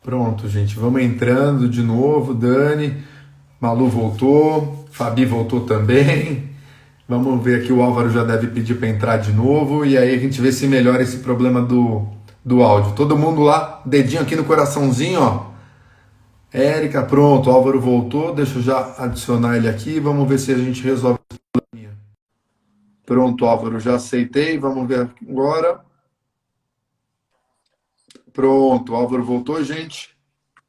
Pronto, gente, vamos entrando de novo. Dani, Malu voltou, Fabi voltou também. Vamos ver aqui, o Álvaro já deve pedir para entrar de novo e aí a gente vê se melhora esse problema do áudio. Todo mundo lá, dedinho aqui no coraçãozinho, ó. Érica, pronto, o Álvaro voltou, deixa eu já adicionar ele aqui, vamos ver se a gente resolve. Pronto, Álvaro, já aceitei, vamos ver agora. Pronto, o Álvaro voltou, gente.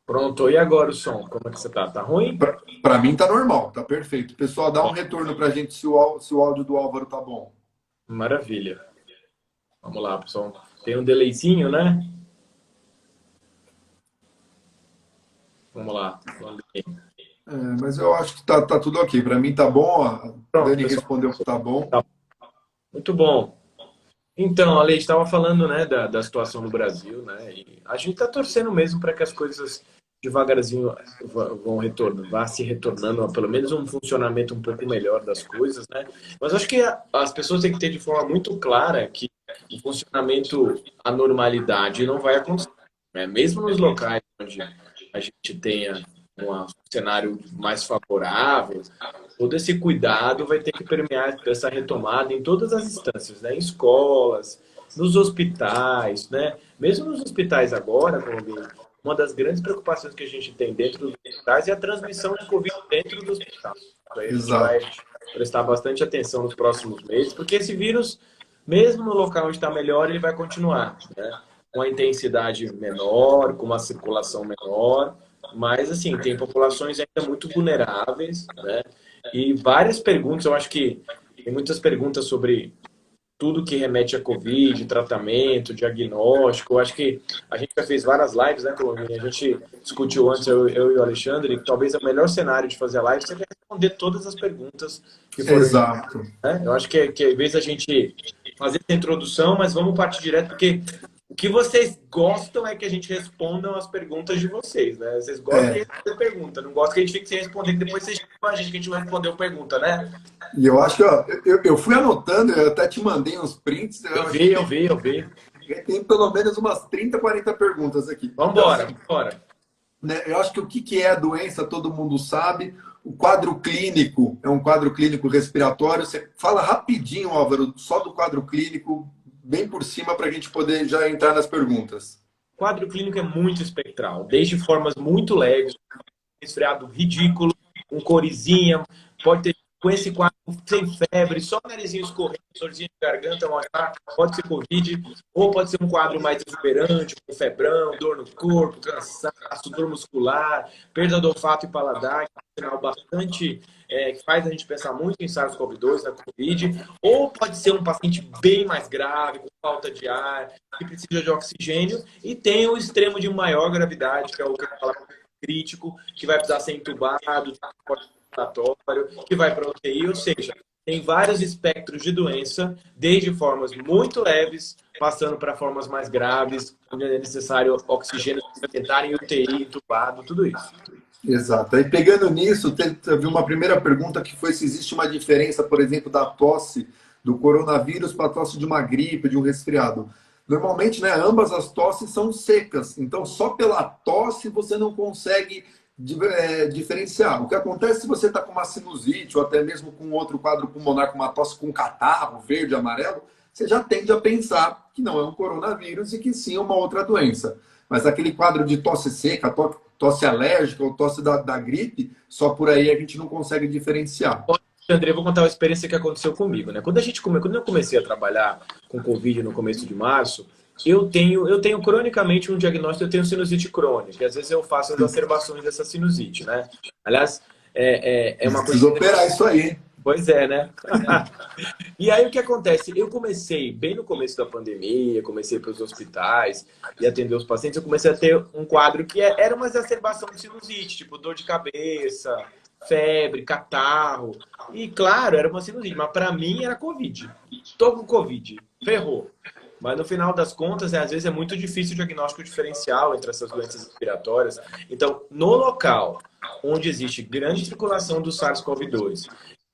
Pronto, e agora o som? Como é que você tá? Tá ruim? Para mim tá normal, tá perfeito. Pessoal, dá um Ó, retorno pra gente se o áudio do Álvaro tá bom. maravilha. Vamos lá, pessoal. Tem um delayzinho, né? Vamos lá. É, mas eu acho que tá tudo ok. Para mim tá bom. Ó. A Pronto, Dani pessoal. respondeu que tá bom. Tá muito bom. Então, a Lei estava falando, né, da situação no Brasil, né? E a gente está torcendo mesmo para que as coisas devagarzinho vão retornando, vá se retornando a pelo menos um funcionamento um pouco melhor das coisas, né? Mas acho que as pessoas têm que ter de forma muito clara que o funcionamento, a normalidade não vai acontecer, né? Mesmo nos locais onde a gente tenha um cenário mais favorável, todo esse cuidado vai ter que permear essa retomada em todas as instâncias, né? Em escolas, nos hospitais, né? Mesmo nos hospitais agora, Colombinho, uma das grandes preocupações que a gente tem dentro dos hospitais é a transmissão de Covid dentro do hospital. Isso aí a gente vai Exato. prestar bastante atenção nos próximos meses, porque esse vírus, mesmo no local onde está melhor, ele vai continuar, né? Com a intensidade menor, com uma circulação menor, mas assim, tem populações ainda muito vulneráveis, né? E várias perguntas, eu acho que tem muitas perguntas sobre tudo que remete a Covid, tratamento, diagnóstico. Eu acho que a gente já fez várias lives, né, Colombinha? A gente discutiu antes, eu e o Alexandre, que talvez o melhor cenário de fazer a live seja responder todas as perguntas que foram enviadas, Exato. né? Eu acho que em vez da gente fazer essa introdução, mas vamos partir direto, porque o que vocês gostam é que a gente responda as perguntas de vocês, né? Vocês gostam de É. responder pergunta, não gostam que a gente fique sem responder, que depois vocês chamam a gente que a gente não respondeu pergunta, né? E eu acho que ó, eu fui anotando, eu até te mandei uns prints. Eu Eu acho que vi, eu vi, eu vi. tem pelo menos umas 30, 40 perguntas aqui. Então, Vambora, assim, vambora. né, eu acho que o que que é a doença todo mundo sabe. O quadro clínico é um quadro clínico respiratório. Você fala rapidinho, Álvaro, só do quadro clínico, bem por cima, para a gente poder já entrar nas perguntas. O quadro clínico é muito espectral, desde formas muito leves, um resfriado ridículo, um corizinha, pode ter com esse quadro sem febre, só narizinho escorrendo, dorzinha de garganta, mal-estar, pode ser Covid, ou pode ser um quadro mais exuberante, com febrão, dor no corpo, cansaço, dor muscular, perda do olfato e paladar, que é um sinal bastante que faz a gente pensar muito em SARS-CoV-2, na Covid, ou pode ser um paciente bem mais grave, com falta de ar, que precisa de oxigênio, e tem o extremo de maior gravidade, que é o que fala crítico, que vai precisar ser entubado, respiratório, que vai para UTI, ou seja, tem vários espectros de doença, desde formas muito leves, passando para formas mais graves, onde é necessário oxigênio suplementar em UTI, entubado, tudo isso. Exato. Aí pegando nisso, teve uma primeira pergunta que foi se existe uma diferença, por exemplo, da tosse do coronavírus para a tosse de uma gripe, de um resfriado. Normalmente, né, ambas as tosses são secas, então só pela tosse você não consegue diferenciar. O que acontece se você está com uma sinusite ou até mesmo com outro quadro pulmonar, com uma tosse com catarro, verde, amarelo, você já tende a pensar que não é um coronavírus e que sim é uma outra doença. Mas aquele quadro de tosse seca, tosse alérgica ou tosse da gripe, só por aí a gente não consegue diferenciar. André, eu vou contar uma experiência que aconteceu comigo, né? Quando eu comecei a trabalhar com Covid no começo de março, eu tenho cronicamente um diagnóstico, eu tenho sinusite crônica, e às vezes eu faço exacerbações dessa sinusite, né? Aliás, é uma coisa Precisa operar isso aí. Pois é, né? E aí o que acontece? Eu comecei, bem no começo da pandemia, comecei para os hospitais e atender os pacientes, eu comecei a ter um quadro que era uma exacerbação de sinusite, tipo dor de cabeça, febre, catarro. E claro, era uma sinusite, mas para mim era Covid. Tô com Covid, ferrou. Mas no final das contas, às vezes é muito difícil o diagnóstico diferencial entre essas doenças respiratórias. Então, no local onde existe grande circulação do SARS-CoV-2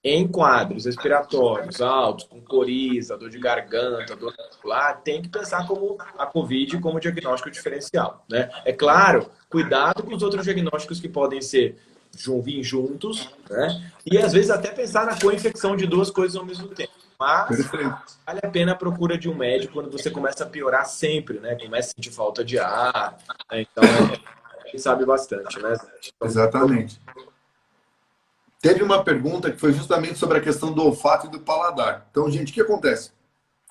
em quadros respiratórios altos, com coriza, dor de garganta, dor muscular, tem que pensar como a COVID como diagnóstico diferencial, né? É claro cuidado com os outros diagnósticos que podem ser vir juntos, né? E às vezes até pensar na co-infecção de duas coisas ao mesmo tempo. Mas vale a pena a procura de um médico quando você começa a piorar sempre, né? Começa a sentir falta de ar, né? Então a gente sabe bastante, né? Então, Exatamente. Teve uma pergunta que foi justamente sobre a questão do olfato e do paladar. Então, gente, o que acontece?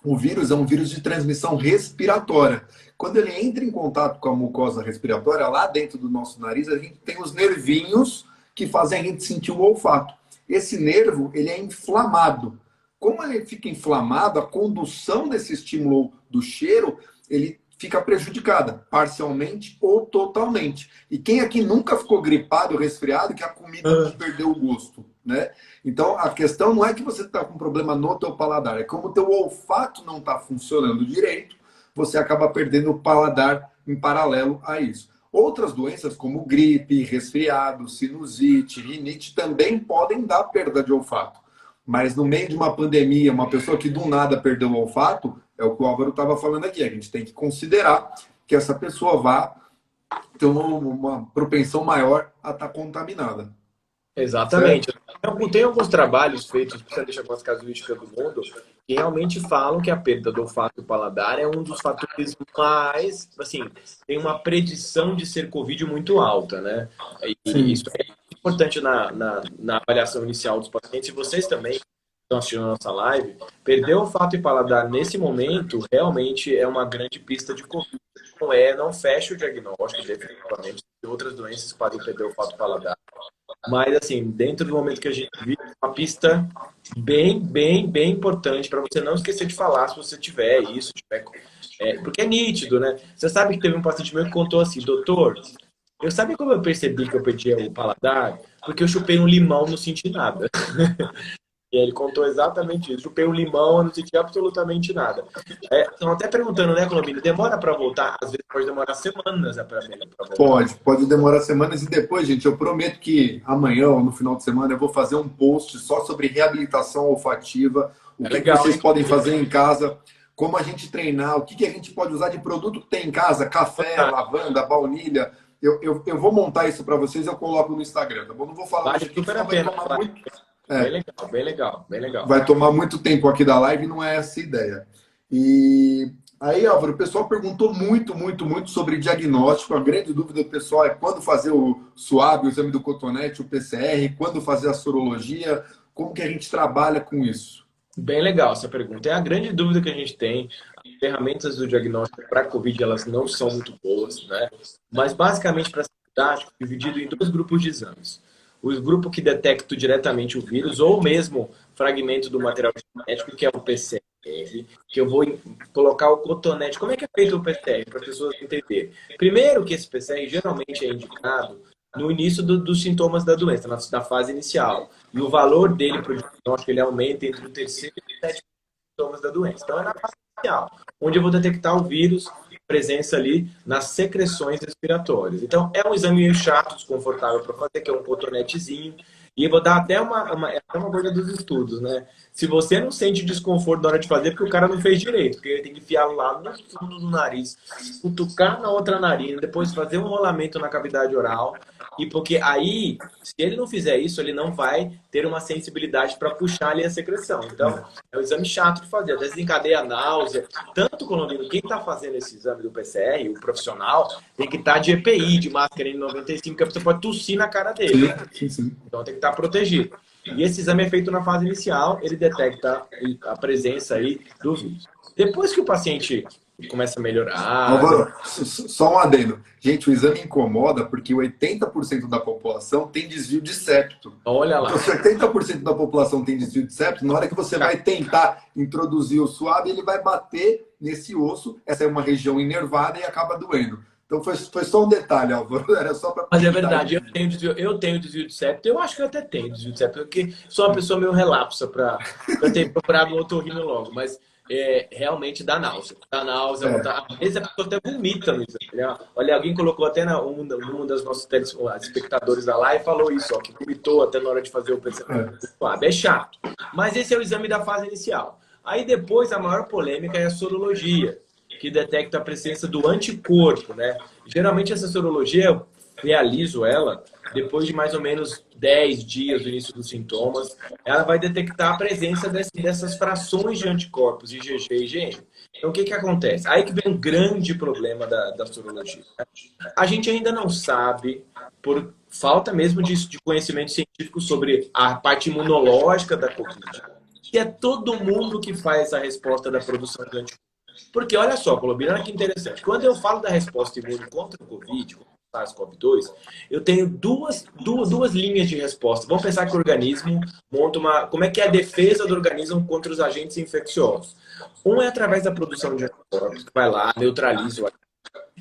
O vírus é um vírus de transmissão respiratória. Quando ele entra em contato com a mucosa respiratória, lá dentro do nosso nariz, a gente tem os nervinhos que fazem a gente sentir o olfato. Esse nervo, ele é inflamado. Como ele fica inflamado, a condução desse estímulo do cheiro, ele fica prejudicada, parcialmente ou totalmente. E quem aqui nunca ficou gripado, resfriado, que a comida perdeu o gosto, né? Então, a questão não é que você está com problema no teu paladar, é como o teu olfato não está funcionando direito, você acaba perdendo o paladar em paralelo a isso. Outras doenças, como gripe, resfriado, sinusite, rinite, também podem dar perda de olfato. Mas no meio de uma pandemia, uma pessoa que do nada perdeu o olfato, é o que o Álvaro estava falando aqui. A gente tem que considerar que essa pessoa vá ter uma propensão maior a estar contaminada. Exatamente. Tem alguns trabalhos feitos, especialmente algumas casuísticas do mundo, que realmente falam que a perda do olfato e paladar é um dos fatores mais, assim, tem uma predição de ser Covid muito alta, né? E isso é importante na avaliação inicial dos pacientes. E vocês também estão assistindo a nossa live, perder o olfato e paladar nesse momento realmente é uma grande pista de Covid. Não fecha o diagnóstico, definitivamente, de outras doenças podem perder o olfato e paladar. Mas, assim, dentro do momento que a gente vive, uma pista bem importante para você não esquecer de falar se você tiver isso, porque é nítido, né? Você sabe que teve um paciente meu que contou assim, doutor, eu sabia como eu percebi que eu perdi o paladar? Porque eu chupei um limão, não senti nada. E ele contou exatamente isso. Chupei um limão, eu não senti absolutamente nada. Estão até perguntando, né, Colombino? Demora para voltar? Às vezes pode demorar semanas para voltar. Pode demorar semanas. E depois, gente, eu prometo que amanhã ou no final de semana eu vou fazer um post só sobre reabilitação olfativa. O que vocês podem fazer em casa, como a gente treinar, o que a gente pode usar de produto que tem em casa, café, lavanda, baunilha. Eu vou montar isso para vocês e eu coloco no Instagram, tá bom? Não vou falar vale super a pena. Bem legal. Vai tomar muito tempo aqui da live, não é essa a ideia. E aí, Álvaro, o pessoal perguntou muito sobre diagnóstico. A grande dúvida do pessoal é quando fazer o SWAB, o exame do cotonete, o PCR, quando fazer a sorologia, como que a gente trabalha com isso? Bem legal essa pergunta. É a grande dúvida que a gente tem. As ferramentas do diagnóstico para COVID, elas não são muito boas, né? Mas, basicamente, para ser didático, dividido em dois grupos de exames. O grupo que detecta diretamente o vírus, ou mesmo fragmento do material genético, que é o PCR, que eu vou colocar o cotonete. Como é que é feito o PCR, para as pessoas entenderem? Primeiro que esse PCR geralmente é indicado no início dos sintomas da doença, na fase inicial. E o valor dele para o diagnóstico, ele aumenta entre o terceiro e o sétimo sintomas da doença. Então, é na fase inicial, onde eu vou detectar o vírus, presença ali nas secreções respiratórias. Então, é um exame meio chato, desconfortável para fazer, que é um cotonetezinho. E eu vou dar até uma coisa dos estudos, né? Se você não sente desconforto na hora de fazer, porque o cara não fez direito, porque ele tem que enfiar lá no fundo do nariz, cutucar na outra narina, depois fazer um rolamento na cavidade oral. E porque aí, se ele não fizer isso, ele não vai ter uma sensibilidade para puxar ali a secreção. Então, é um exame chato de fazer. Às vezes encadeia a náusea. Tanto, Colombino, quem está fazendo esse exame do PCR, o profissional, tem que estar de EPI, de máscara N95, que a pessoa pode tossir na cara dele. Sim. Então, tem que estar protegido. E esse exame é feito na fase inicial, ele detecta a presença aí do vírus. Depois que o paciente começa a melhorar... Álvaro, só um adendo. Gente, o exame incomoda porque 80% da população tem desvio de septo. Olha lá. Então, se 80% da população tem desvio de septo, na hora que você vai tentar introduzir o suave, ele vai bater nesse osso. Essa é uma região inervada e acaba doendo. Então, foi só um detalhe, Álvaro. Era só para... Mas é verdade, eu tenho desvio de septo. Eu acho que eu até tenho desvio de septo, porque sou uma pessoa meio relapsa para ter procurado um otorrino logo. Mas realmente dá náusea. Às vezes a pessoa até vomita no exame, né? Olha, alguém colocou até um das nossos espectadores da live falou isso, ó, que vomitou até na hora de fazer o PCR. É chato. Mas esse é o exame da fase inicial. Aí depois a maior polêmica é a sorologia. que detecta a presença do anticorpo, né? Geralmente essa sorologia eu realizo ela depois de mais ou menos 10 dias do início dos sintomas. Ela vai detectar a presença dessas frações de anticorpos, IgG e IgM. Então, o que acontece? Aí que vem um grande problema da sorologia. A gente ainda não sabe, por falta mesmo de conhecimento científico sobre a parte imunológica da Covid, que é todo mundo que faz essa resposta da produção de anticorpos. Porque olha só, Colombiano, olha que interessante. Quando eu falo da resposta imune contra o Covid, contra o SARS-CoV-2, eu tenho duas linhas de resposta. Vamos pensar que o organismo monta uma... Como é que é a defesa do organismo contra os agentes infecciosos? Um é através da produção de anticorpos, que vai lá, neutraliza o agente.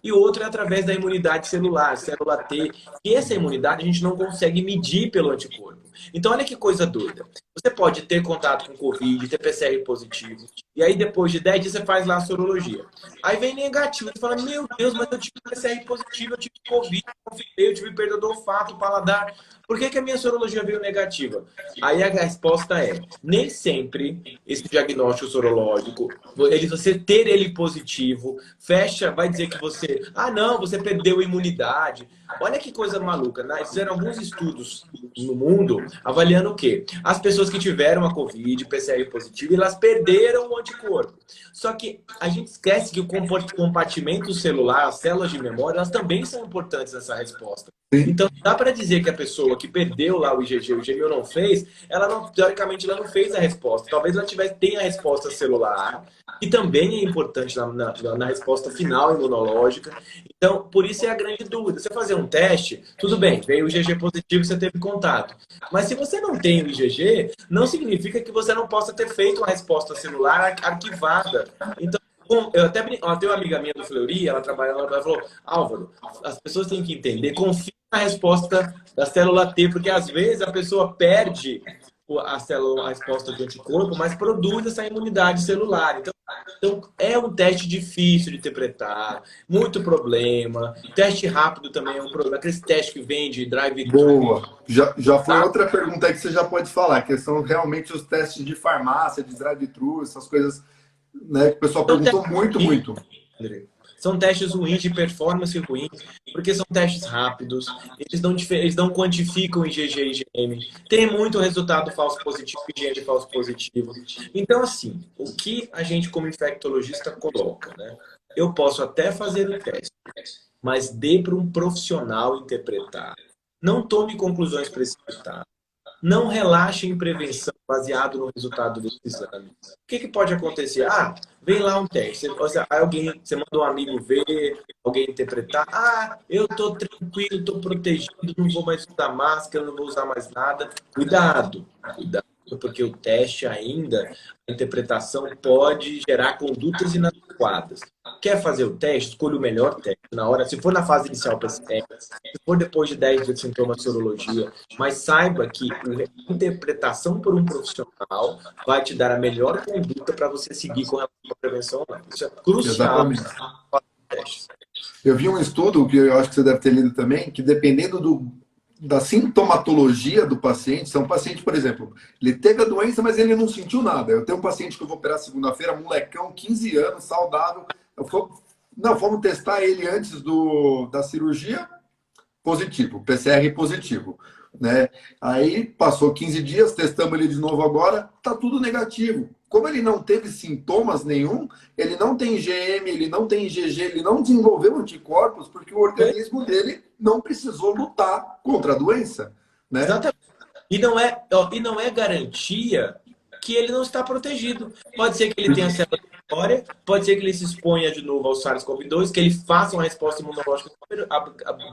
E o outro é através da imunidade celular, célula T. E essa imunidade a gente não consegue medir pelo anticorpo. Então, olha que coisa doida. Você pode ter contato com Covid, ter PCR positivo, e aí depois de 10 dias você faz lá a sorologia. Aí vem negativo, você fala, meu Deus, mas eu tive PCR positivo, eu tive Covid, eu tive perda do olfato, paladar. Por que a minha sorologia veio negativa? Aí a resposta é, nem sempre esse diagnóstico sorológico, você ter ele positivo, fecha, vai dizer que você, não, você perdeu a imunidade. Olha que coisa maluca, né? Fizeram alguns estudos no mundo avaliando o quê? As pessoas que tiveram a Covid, PCR positivo, elas perderam o anticorpo. Só que a gente esquece que o compartimento celular, as células de memória, elas também são importantes nessa resposta. Sim. Então, dá para dizer que a pessoa que perdeu lá o IgG, o IgM não fez, teoricamente, ela não fez a resposta. Talvez ela tenha a resposta celular, que também é importante na resposta final imunológica. Então, por isso é a grande dúvida. Você fazer um teste, tudo bem, veio o IgG positivo, você teve contato. Mas se você não tem o IgG, não significa que você não possa ter feito uma resposta celular arquivada. Então, eu tenho uma amiga minha do Fleury, ela trabalha lá, ela falou, Álvaro, as pessoas têm que entender, confia na resposta da célula T, porque às vezes a pessoa perde a resposta do anticorpo, mas produz essa imunidade celular. Então, é um teste difícil de interpretar, muito problema. Teste rápido também é um problema. Aqueles testes que vem de drive-thru. Boa. Já foi outra pergunta aí que você já pode falar, que são realmente os testes de farmácia, de drive-thru, essas coisas, né, que o pessoal perguntou muito. São testes ruins, de performance ruim, porque são testes rápidos, eles não quantificam IgG e IgM, tem muito resultado falso positivo e IgM falso positivo. Então, assim, o que a gente como infectologista coloca, né? Eu posso até fazer o teste, mas dê para um profissional interpretar. Não tome conclusões precipitadas. Não relaxe em prevenção baseado no resultado desse exame. O que pode acontecer? Vem lá um teste. Você mandou um amigo ver, alguém interpretar. Eu estou tranquilo, estou protegido, não vou mais usar máscara, não vou usar mais nada. Cuidado, porque o teste ainda, a interpretação pode gerar condutas inadequadas. Quer fazer o teste? Escolha o melhor teste. Na hora, se for na fase inicial PCR, se for depois de 10 dias de sintomas de sorologia, mas saiba que a interpretação por um profissional vai te dar a melhor conduta para você seguir com a prevenção. Isso é crucial. Exatamente. Eu vi um estudo, que eu acho que você deve ter lido também, que dependendo da sintomatologia do paciente, se é um paciente, por exemplo, ele teve a doença, mas ele não sentiu nada. Eu tenho um paciente que eu vou operar segunda-feira, molecão, 15 anos, saudável. Fomos testar ele antes da cirurgia, positivo, PCR positivo, né? Aí passou 15 dias, testamos ele de novo agora, tá tudo negativo. Como ele não teve sintomas nenhum, ele não tem IgM, ele não tem IgG, ele não desenvolveu anticorpos, porque o organismo dele não precisou lutar contra a doença, né? Exatamente. E não é garantia que ele não está protegido. Pode ser que ele tenha célula de memória, pode ser que ele se exponha de novo ao SARS-CoV-2, que ele faça uma resposta imunológica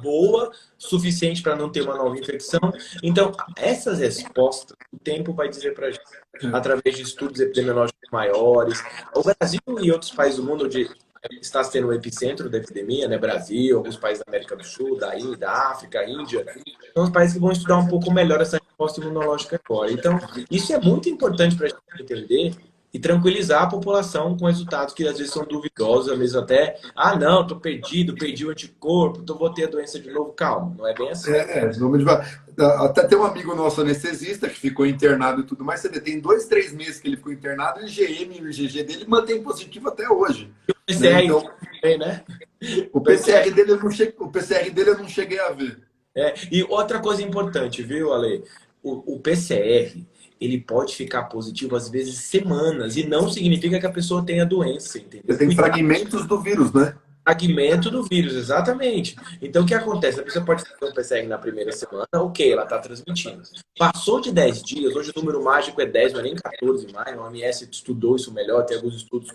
boa, suficiente para não ter uma nova infecção. Então, essas respostas, o tempo vai dizer para a gente, através de estudos epidemiológicos maiores. O Brasil e outros países do mundo onde está sendo o epicentro da epidemia, né? Brasil, alguns países da América do Sul, da África, Índia, são os países que vão estudar um pouco melhor essa resposta imunológica agora. Então, isso é muito importante para a gente entender e tranquilizar a população com resultados que às vezes são duvidosos, às vezes até, não, estou perdido, perdi o anticorpo, vou ter a doença de novo. Calma, não é bem assim. Até tem um amigo nosso anestesista que ficou internado e tudo mais, você vê, tem 2, 3 meses que ele ficou internado, e o IgM e o IgG dele mantém positivo até hoje. né? PCR, Então, né? o PCR dele o PCR dele eu não cheguei a ver. E outra coisa importante, viu, Ale? O PCR, ele pode ficar positivo às vezes semanas e não significa que a pessoa tenha doença, Você entendeu? tem fragmentos do vírus, né? Fragmento do vírus, exatamente. Então, o que acontece? A pessoa pode fazer um PCR na primeira semana, ok, ela está transmitindo. Passou de 10 dias, hoje o número mágico é 10, não é nem 14 mais, a OMS estudou isso melhor, tem alguns estudos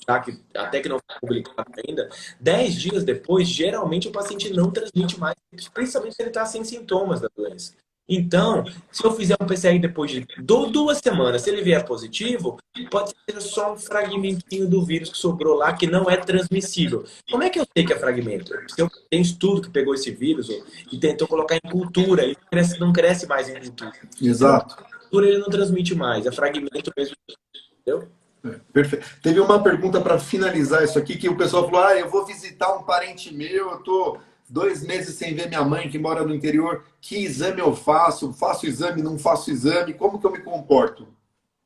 tá, que, até que não foi publicado ainda. 10 dias depois, geralmente o paciente não transmite mais, principalmente se ele está sem sintomas da doença. Então, se eu fizer um PCR depois de 2 semanas, se ele vier positivo, pode ser só um fragmentinho do vírus que sobrou lá, que não é transmissível. Como é que eu sei que é fragmento? Se eu tenho estudo que pegou esse vírus e tentou colocar em cultura, ele não cresce mais em cultura. Se não Exato. cultura, ele não transmite mais, é fragmento mesmo, entendeu? Perfeito. Teve uma pergunta para finalizar isso aqui, que o pessoal falou: ah, eu vou visitar um parente meu, eu tô 2 meses sem ver minha mãe que mora no interior, que exame eu faço? Faço exame, não faço exame? Como que eu me comporto?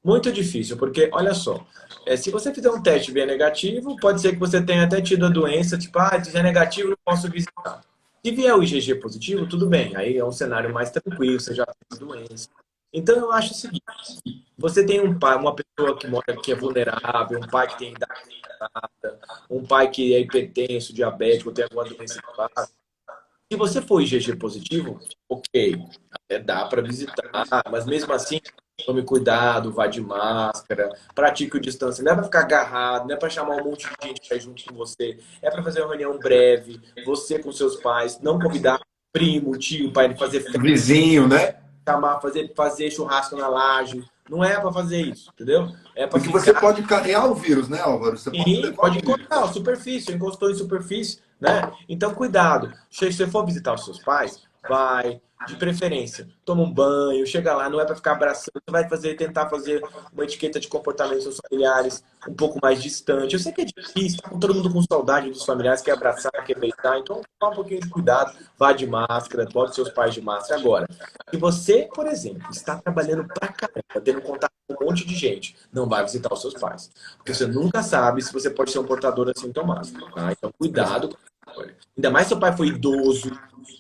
Muito difícil, porque, olha só, se você fizer um teste e vier negativo, pode ser que você tenha até tido a doença, tipo, se é negativo, não posso visitar. Se vier o IgG positivo, tudo bem, aí é um cenário mais tranquilo, você já tem a doença. Então, eu acho o seguinte, você tem um pai, uma pessoa que mora, que é vulnerável, um pai que tem idade avançada, um pai que é hipertenso, diabético, tem alguma doença de base. Se você for IgG positivo, ok, até dá para visitar, mas mesmo assim, tome cuidado, vá de máscara, pratique o distância. Não é para ficar agarrado, não é para chamar um monte de gente para ir junto com você, é para fazer uma reunião breve, você com seus pais, não convidar primo, tio, para ele fazer festa, Vizinho, né? chamar, fazer churrasco na laje. Não é para fazer isso, entendeu? É para Porque você ficar. pode carregar o vírus, né, Álvaro? Você pode Sim, levar o pode vírus. encostar, superfície, encostou em superfície, né? Então, cuidado. Se você for visitar os seus pais, vai, de preferência, toma um banho, chega lá, não é para ficar abraçando, você vai tentar fazer uma etiqueta de comportamento dos seus familiares um pouco mais distante. Eu sei que é difícil, tá com todo mundo com saudade dos familiares, quer abraçar, quer beijar, então toma um pouquinho de cuidado, vá de máscara, bote seus pais de máscara. Agora, se você, por exemplo, está trabalhando pra caramba, tendo contato com um monte de gente, não vai visitar os seus pais. Porque você nunca sabe se você pode ser um portador assintomático, tá? Então, cuidado. Ainda mais se seu pai foi idoso,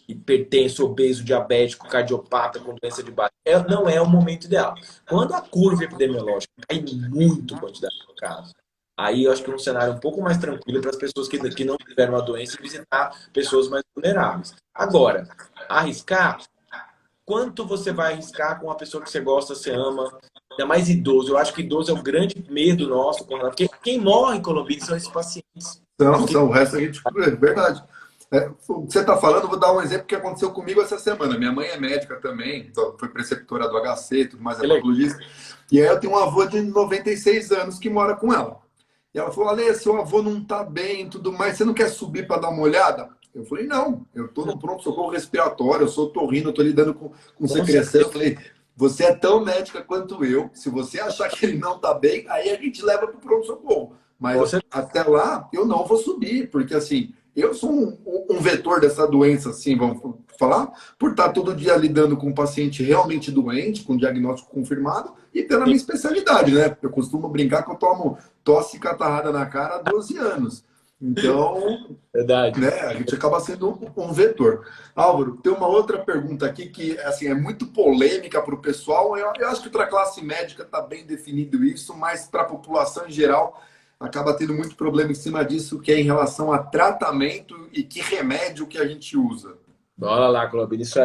hipertenso, obeso, diabético, cardiopata, com doença de base. Não é o momento ideal. Quando a curva epidemiológica cai muito a quantidade de casos, aí eu acho que é um cenário um pouco mais tranquilo para as pessoas que não tiveram a doença e visitar pessoas mais vulneráveis. Agora, arriscar, quanto você vai arriscar com uma pessoa que você gosta, você ama, ainda mais idoso? Eu acho que idoso é o grande medo nosso, porque quem morre, Colombina, são esses pacientes. Porque São, o resto a gente. É verdade. O que você está falando, eu vou dar um exemplo que aconteceu comigo essa semana. Minha mãe é médica também, então foi preceptora do HC, tudo mais, é é legal. patologista. E aí eu tenho um avô de 96 anos que mora com ela. E ela falou: Ale, seu avô não está bem, tudo mais, você não quer subir para dar uma olhada? Eu falei: não, eu estou no pronto-socorro respiratório, eu sou torrino, eu estou lidando com secreção. Eu falei: você é tão médica quanto eu, se você achar que ele não está bem, aí a gente leva para o pronto-socorro. Mas Você até lá, eu não vou subir, porque assim, eu sou um vetor dessa doença, assim, vamos falar, por estar todo dia lidando com um paciente realmente doente, com diagnóstico confirmado, e pela minha especialidade, né? Eu costumo brincar que eu tomo tosse e catarrada na cara há 12 anos. Então, verdade. né, a gente acaba sendo um vetor. Álvaro, tem uma outra pergunta aqui que assim, é muito polêmica para o pessoal. Eu acho que para a classe médica está bem definido isso, mas para a população em geral acaba tendo muito problema em cima disso, que é em relação a tratamento e que remédio que a gente usa. Bora lá, Clobinho. Isso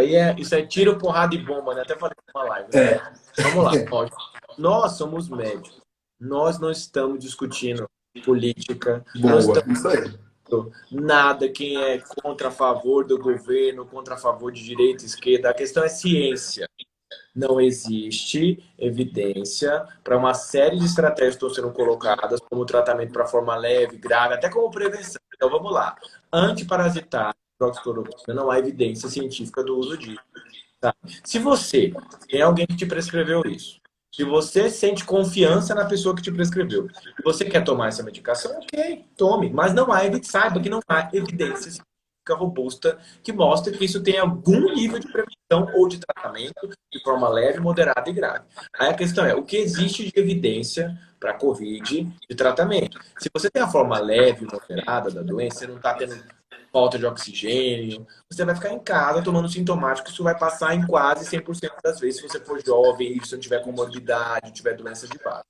é tiro, porrada e bomba, né? Até falei uma live, né? É, Vamos lá. Ó, nós somos médicos. Nós não estamos discutindo política, não boa, estamos isso aí. discutindo nada, quem é contra a favor do governo, contra a favor de direita e esquerda. A questão é ciência. Não existe evidência para uma série de estratégias que estão sendo colocadas, como tratamento para forma leve, grave, até como prevenção. Então vamos lá. Antiparasitário, hidroxicloroquina, não há evidência científica do uso disso. Tá? Se você tem alguém que te prescreveu isso, se você sente confiança na pessoa que te prescreveu, e você quer tomar essa medicação, ok, tome. Mas não há evidência, saiba que não há evidência científica. robusta que mostra que isso tem algum nível de prevenção ou de tratamento de forma leve, moderada e grave. Aí a questão é, o que existe de evidência para a COVID de tratamento? Se você tem a forma leve e moderada da doença, você não está tendo falta de oxigênio, você vai ficar em casa tomando sintomático, isso vai passar em quase 100% das vezes se você for jovem, se não tiver comorbidade, tiver doença de base.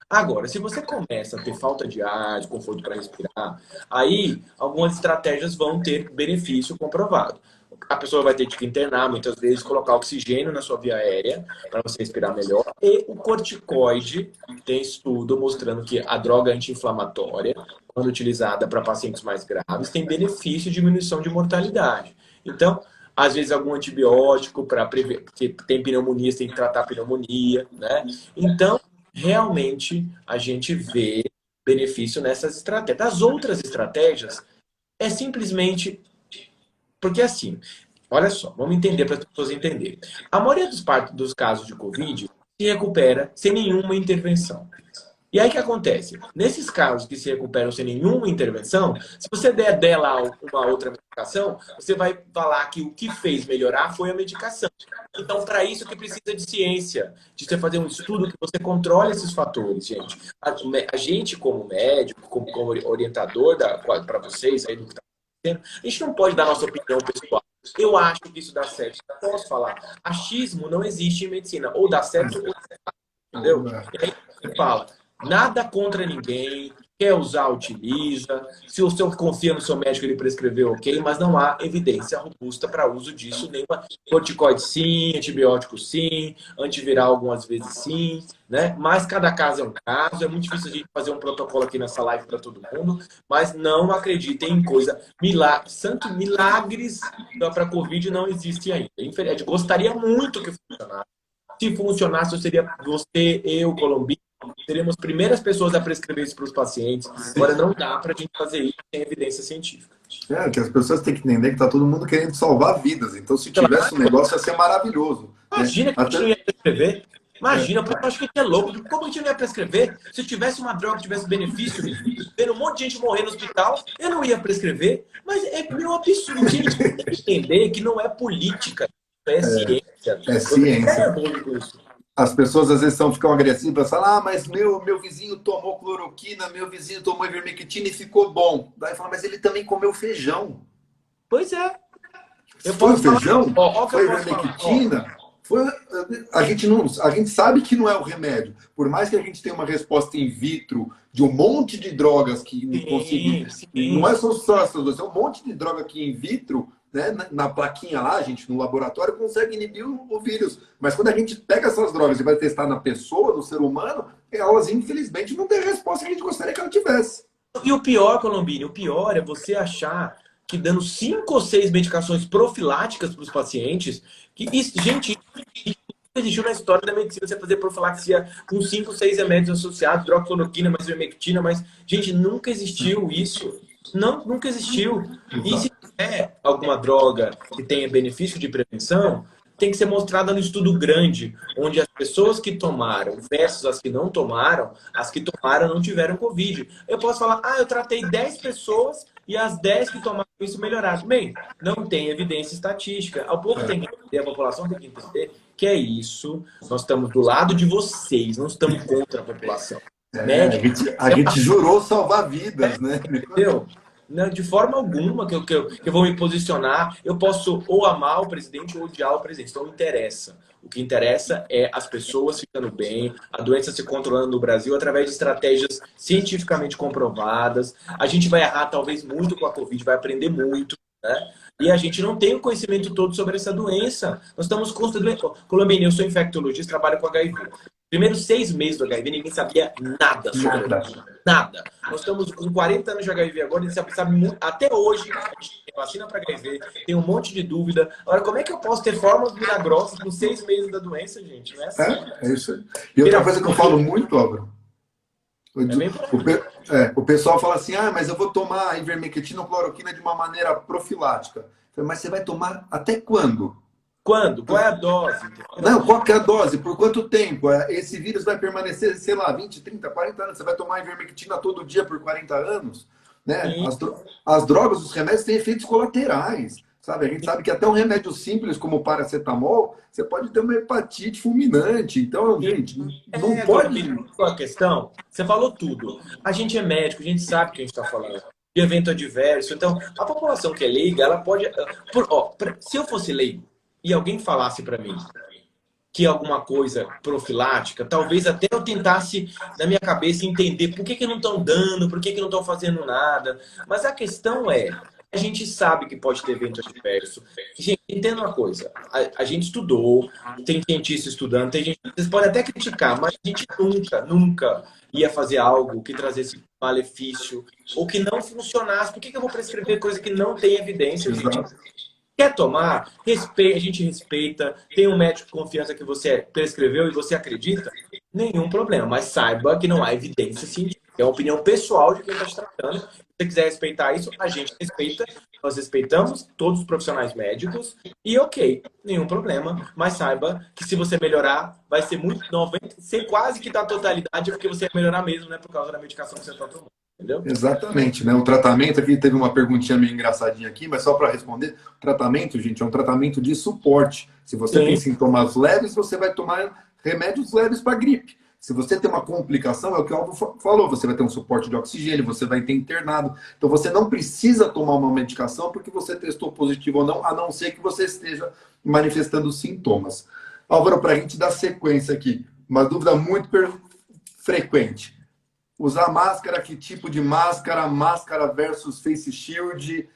Agora, se você começa a ter falta de ar, de conforto para respirar, aí algumas estratégias vão ter benefício comprovado. A pessoa vai ter que internar, muitas vezes, colocar oxigênio na sua via aérea para você respirar melhor. E o corticoide, tem estudo mostrando que a droga anti-inflamatória, quando utilizada para pacientes mais graves, tem benefício de diminuição de mortalidade. Então, às vezes, algum antibiótico para prever, porque tem pneumonia, você tem que tratar a pneumonia, né? Então, realmente a gente vê benefício nessas estratégias. As outras estratégias é simplesmente porque assim, olha só, vamos entender para as pessoas entenderem. A maioria dos casos de Covid se recupera sem nenhuma intervenção. E aí o que acontece? Nesses casos que se recuperam sem nenhuma intervenção, se você der lá uma outra medicação, você vai falar que o que fez melhorar foi a medicação. Então, para isso que precisa de ciência, de você fazer um estudo que você controle esses fatores, gente. A gente, como médico, como orientador para vocês aí do que está acontecendo, a gente não pode dar nossa opinião pessoal. Eu acho que isso dá certo. Eu posso falar. Achismo não existe em medicina. Ou dá certo ou dá errado. Entendeu? E aí você fala. Nada contra ninguém, quer usar, utiliza. Se o senhor confia no seu médico, ele prescreveu, ok, mas não há evidência robusta para uso disso. Nenhuma corticoide sim, antibiótico sim, antiviral algumas vezes sim, né? Mas cada caso é um caso. É muito difícil a gente fazer um protocolo aqui nessa live para todo mundo, mas não acreditem em coisa. Milagres para a Covid não existe ainda. Infelizmente, gostaria muito que funcionasse. Se funcionasse, eu seria você, eu, Colombino. Seríamos as primeiras pessoas a prescrever isso para os pacientes. Agora, não dá para a gente fazer isso sem evidência científica. É, que as pessoas têm que entender que está todo mundo querendo salvar vidas. Então, se tivesse um negócio, ia ser maravilhoso. Imagina Né? que a gente não ia prescrever. Imagina, porque eu acho que a gente é louco. Como a gente não ia prescrever? Se eu tivesse uma droga que tivesse benefício, vendo um monte de gente morrer no hospital, eu não ia prescrever. Mas é meio absurdo. Gente, tem que entender que não é política, é ciência. É ciência. É bom com isso. As pessoas às vezes ficam agressivas, falam, mas meu vizinho tomou cloroquina, meu vizinho tomou ivermectina e ficou bom. Daí fala, mas ele também comeu feijão. Pois é. Foi o feijão? Foi a ivermectina? A gente sabe que não é o remédio. Por mais que a gente tenha uma resposta in vitro de um monte de drogas que não conseguimos. Não é só essas duas, é um monte de droga que in vitro, né, na plaquinha lá, a gente, no laboratório, consegue inibir o vírus. Mas quando a gente pega essas drogas e vai testar na pessoa, no ser humano, elas, infelizmente, não têm a resposta que a gente gostaria que ela tivesse. E o pior, Colombini, o pior é você achar que dando 5 ou 6 medicações profiláticas para os pacientes, que isso, gente, existiu na história da medicina você fazer profilaxia com 5, 6 remédios associados, hidroxicloroquina, mais ivermectina, mas, gente, nunca existiu isso. Não, nunca existiu. E se tiver alguma droga que tenha benefício de prevenção, tem que ser mostrada no estudo grande, onde as pessoas que tomaram versus as que não tomaram, as que tomaram não tiveram Covid. Eu posso falar, eu tratei 10 pessoas e as 10 que tomaram isso melhoraram. Bem, não tem evidência estatística. O povo tem que entender, a população tem que entender que é isso. Nós estamos do lado de vocês, não estamos contra a população. A gente jurou salvar vidas, né? Entendeu? Não, de forma alguma que eu vou me posicionar. Eu posso ou amar o presidente ou odiar o presidente. Então não interessa. O que interessa é as pessoas ficando bem, a doença se controlando no Brasil através de estratégias cientificamente comprovadas. A gente vai errar talvez muito com a Covid, vai aprender muito, né? E a gente não tem o conhecimento todo sobre essa doença. Nós estamos constantemente... Colombini, eu sou infectologista, trabalho com HIV. Primeiros 6 meses do HIV, ninguém sabia nada sobre isso. Nada. Nós estamos com 40 anos de HIV agora, a gente sabe muito. Até hoje, a gente tem vacina para HIV, tem um monte de dúvida. Agora, como é que eu posso ter fórmulas milagrosas com 6 meses da doença, gente? Não é assim. É isso aí. E outra coisa que eu falo muito, Álvaro, o pessoal fala assim, mas eu vou tomar ivermectina ou cloroquina de uma maneira profilática. Mas você vai tomar até quando? Quando? Qual é a dose? Não, qual que é a dose? Por quanto tempo? Esse vírus vai permanecer, sei lá, 20, 30, 40 anos. Você vai tomar ivermectina todo dia por 40 anos? né? Sim, As drogas, os remédios têm efeitos colaterais, sabe? A gente sabe que até um remédio simples como o paracetamol, você pode ter uma hepatite fulminante. Então, sim. gente, não É, Gabi, pode. a questão, você falou tudo. A gente é médico, a gente sabe o que a gente está falando. De evento adverso. Então, a população que é leiga, ela pode. Se eu fosse leigo e alguém falasse para mim que alguma coisa profilática, talvez até eu tentasse, na minha cabeça, entender por que, que não estão dando, por que, que não estão fazendo nada. Mas a questão é, a gente sabe que pode ter evento adverso. Gente, entenda uma coisa, a gente estudou, tem cientista estudando, tem gente, vocês podem até criticar, mas a gente nunca ia fazer algo que trazesse malefício ou que não funcionasse. Por que, que eu vou prescrever coisa que não tem evidência, gente? Exato. Quer tomar? A gente respeita. Tem um médico de confiança que você prescreveu e você acredita? Nenhum problema. Mas saiba que não há evidência científica. É a opinião pessoal de quem está te tratando. Se você quiser respeitar isso, a gente respeita. Nós respeitamos todos os profissionais médicos. E ok, nenhum problema. Mas saiba que se você melhorar, vai ser muito 90, ser quase que da totalidade, porque você vai melhorar mesmo, né? Por causa da medicação que você está tomando. Entendeu? Exatamente, né? O tratamento aqui teve uma perguntinha meio engraçadinha aqui, mas só para responder, o tratamento, gente, é um tratamento de suporte. Se você tem Sim. sintomas leves, você vai tomar remédios leves para gripe. Se você tem uma complicação, é o que o Alvo falou, você vai ter um suporte de oxigênio, você vai ter internado. Então você não precisa tomar uma medicação porque você testou positivo ou não, a não ser que você esteja manifestando sintomas. Álvaro, para a gente dar sequência aqui, uma dúvida muito frequente. Usar máscara, que tipo de máscara? Máscara versus face shield?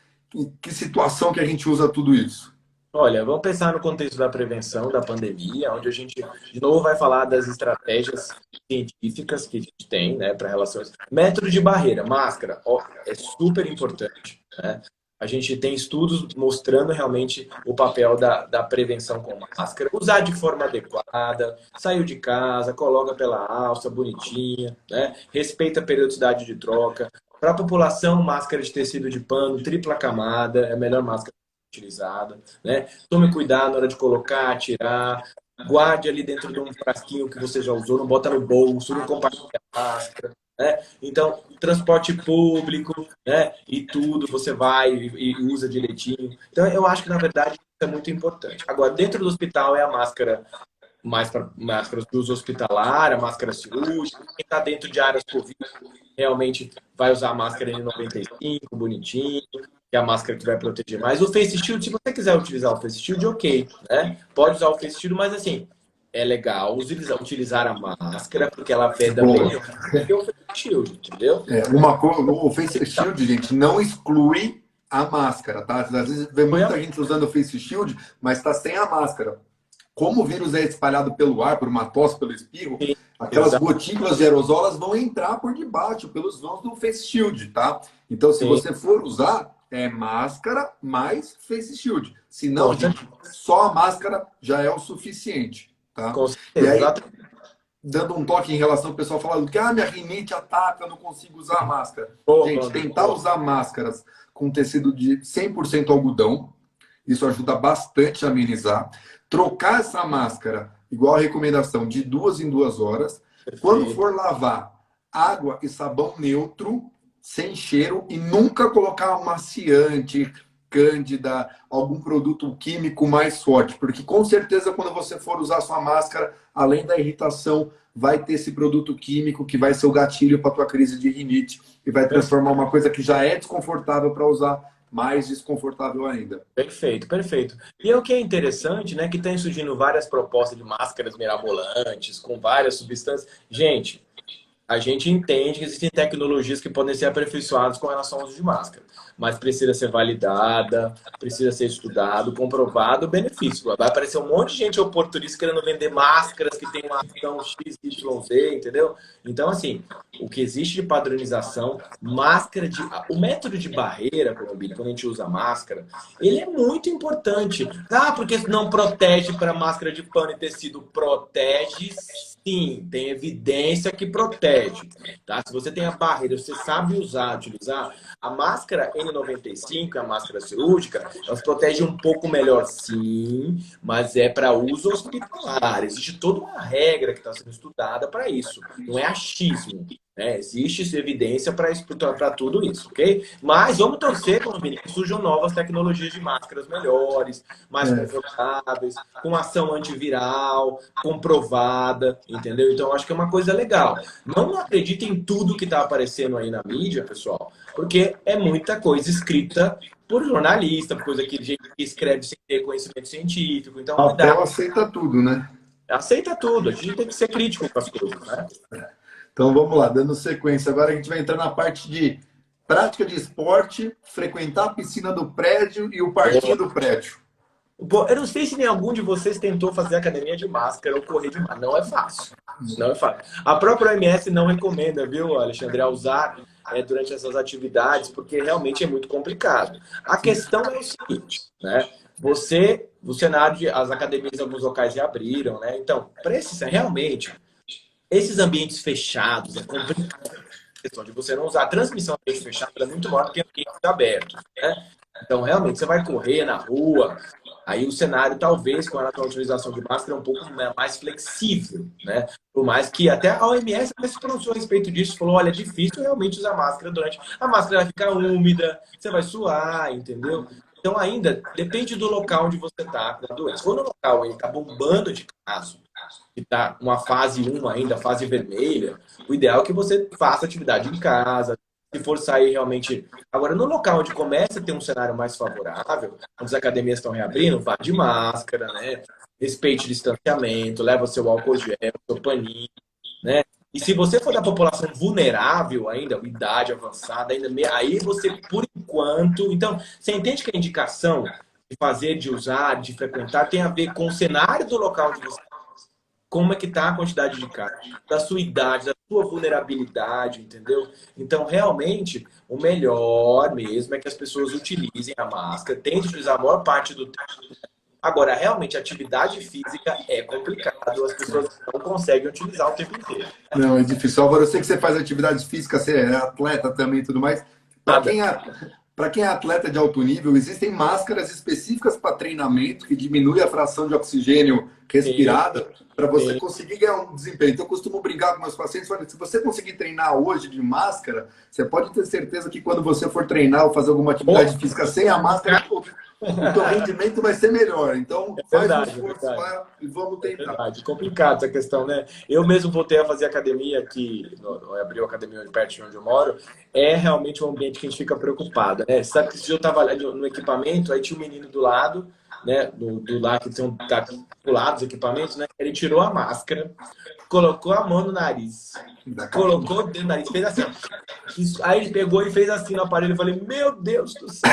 Que situação que a gente usa tudo isso? Olha, vamos pensar no contexto da prevenção da pandemia, onde a gente, de novo, vai falar das estratégias científicas que a gente tem, né, para relações. Método de barreira, máscara, ó, é super importante, né? A gente tem estudos mostrando realmente o papel da prevenção com máscara. Usar de forma adequada, saiu de casa, coloca pela alça, bonitinha, né? Respeita a periodicidade de troca. Para a população, máscara de tecido de pano, tripla camada, é a melhor máscara utilizada, né? Tome cuidado na hora de colocar, tirar. Guarde ali dentro de um frasquinho que você já usou, não bota no bolso, não compartilha a máscara. Né? Então, transporte público, né? E tudo, você vai e usa direitinho. Então, eu acho que, na verdade, isso é muito importante. Agora, dentro do hospital é a máscara mais para máscaras de uso hospitalar, a máscara cirúrgica. Quem está dentro de áreas Covid realmente vai usar a máscara N95, bonitinho, que é a máscara que vai proteger mais. O Face Shield, se você quiser utilizar o Face Shield, ok, né? Pode usar o Face Shield, mas assim, é legal utilizar a máscara, porque ela veda Boa. melhor do que o Face Shield, entendeu? O Face Shield, gente, não exclui a máscara, tá? Às vezes vê muita gente usando o Face Shield, mas está sem a máscara. Como o vírus é espalhado pelo ar, por uma tosse, pelo espirro, Sim, aquelas exato. gotículas de aerosol elas vão entrar por debaixo, pelos vãos do Face Shield, tá? Então, se Sim, você for usar, é máscara mais Face Shield. Se não, com gente, certeza, só a máscara já é o suficiente, tá? com E certeza, aí, exatamente. dando um toque em relação ao pessoal falando que minha rinite ataca, eu não consigo usar máscara. Opa, Gente, tentar usar máscaras com tecido de 100% algodão, isso ajuda bastante a amenizar. Trocar essa máscara, igual a recomendação, de 2 em 2 horas. Quando perfeito. for lavar, água e sabão neutro, sem cheiro, e nunca colocar amaciante, cândida, algum produto químico mais forte, porque com certeza quando você for usar sua máscara, além da irritação, vai ter esse produto químico que vai ser o gatilho para tua crise de rinite e vai transformar uma coisa que já é desconfortável para usar mais desconfortável ainda. Perfeito, perfeito. E o que é interessante, né, que tem surgindo várias propostas de máscaras mirabolantes, com várias substâncias. Gente, a gente entende que existem tecnologias que podem ser aperfeiçoadas com relação ao uso de máscara, mas precisa ser validada, precisa ser estudado, comprovado o benefício. Vai aparecer um monte de gente oportunista querendo vender máscaras que tem uma ação X, Y, Z, entendeu? Então, assim, o que existe de padronização, máscara de... O método de barreira, Colombina, quando a gente usa máscara, ele é muito importante. Ah, porque não protege para máscara de pano e tecido. Protege sim, tem evidência que protege. Tá? Se você tem a barreira, você sabe usar, utilizar, a máscara N95, a máscara cirúrgica, elas protegem um pouco melhor sim, mas é para uso hospitalar. Existe toda uma regra que está sendo estudada para isso. Não é achismo. né? Existe evidência para tudo isso, ok? Mas vamos torcer, Colombina, que surjam novas tecnologias de máscaras melhores, mais confortáveis, com ação antiviral, comprovada, entendeu? Então, acho que é uma coisa legal. Não acredite em tudo que está aparecendo aí na mídia, pessoal, porque é muita coisa escrita por jornalista, por coisa que gente que escreve sem ter conhecimento científico. Então, O cuidado. papel aceita tudo, né? Aceita tudo. A gente tem que ser crítico com as coisas, né? Então vamos lá, dando sequência. Agora a gente vai entrar na parte de prática de esporte, frequentar a piscina do prédio e o parquinho do prédio. Pô, eu não sei se nem algum de vocês tentou fazer academia de máscara ou correr de máscara. Não é fácil. Não é fácil. A própria OMS não recomenda, viu, Alexandre, a usar durante essas atividades, porque realmente é muito complicado. A questão é o seguinte, né? O cenário, as academias em alguns locais reabriram, né? Então, precisa realmente, esses ambientes fechados, é complicado. A questão de você não usar. A transmissão em ambiente fechado é muito maior do que em ambientes abertos, né? Então, realmente, você vai correr na rua, aí o cenário, talvez, com a utilização de máscara, é um pouco mais flexível, né? Por mais que até a OMS se pronunciou a respeito disso, falou, olha, é difícil realmente usar máscara durante... A máscara vai ficar úmida, você vai suar, entendeu? Então, ainda, depende do local onde você está com a doença. Quando o local está bombando de caso, que está uma fase 1 ainda, fase vermelha, o ideal é que você faça atividade em casa, se for sair realmente... Agora, no local onde começa a ter um cenário mais favorável, onde as academias estão reabrindo, vá de máscara, né? Respeite o distanciamento, leva seu álcool gel, seu paninho, né? E se você for da população vulnerável ainda, idade avançada, ainda aí você, por enquanto... Então, você entende que a indicação de fazer, de usar, de frequentar, tem a ver com o cenário do local onde você... Como é que está a quantidade de casos, da sua idade, da sua vulnerabilidade, entendeu? Então, realmente, o melhor mesmo é que as pessoas utilizem a máscara, tentem utilizar a maior parte do tempo. Agora, realmente, a atividade física é complicado, as pessoas não conseguem utilizar o tempo inteiro. Não, é difícil. Agora, eu sei que você faz atividade física, você é atleta também e tudo mais. Nada. Para quem é atleta de alto nível, existem máscaras específicas para treinamento que diminui a fração de oxigênio respirada para você conseguir ganhar um desempenho. Então, eu costumo brincar com meus pacientes, falando, se você conseguir treinar hoje de máscara, você pode ter certeza que quando você for treinar ou fazer alguma atividade física sem a máscara, o teu rendimento vai ser melhor. Então, faz um esforço lá e vamos tentar. Verdade, complicado essa questão, né? Eu mesmo voltei a fazer academia aqui, abriu a academia perto de onde eu moro, é realmente um ambiente que a gente fica preocupado, né? Sabe que se eu tava lá no equipamento, aí tinha um menino do lado, né? Do lado que são do lado dos equipamentos, né? Ele tirou a máscara, colocou a mão no nariz, colocou o dedo no nariz, fez assim, ó. Aí ele pegou e fez assim no aparelho, eu falei, meu Deus do céu!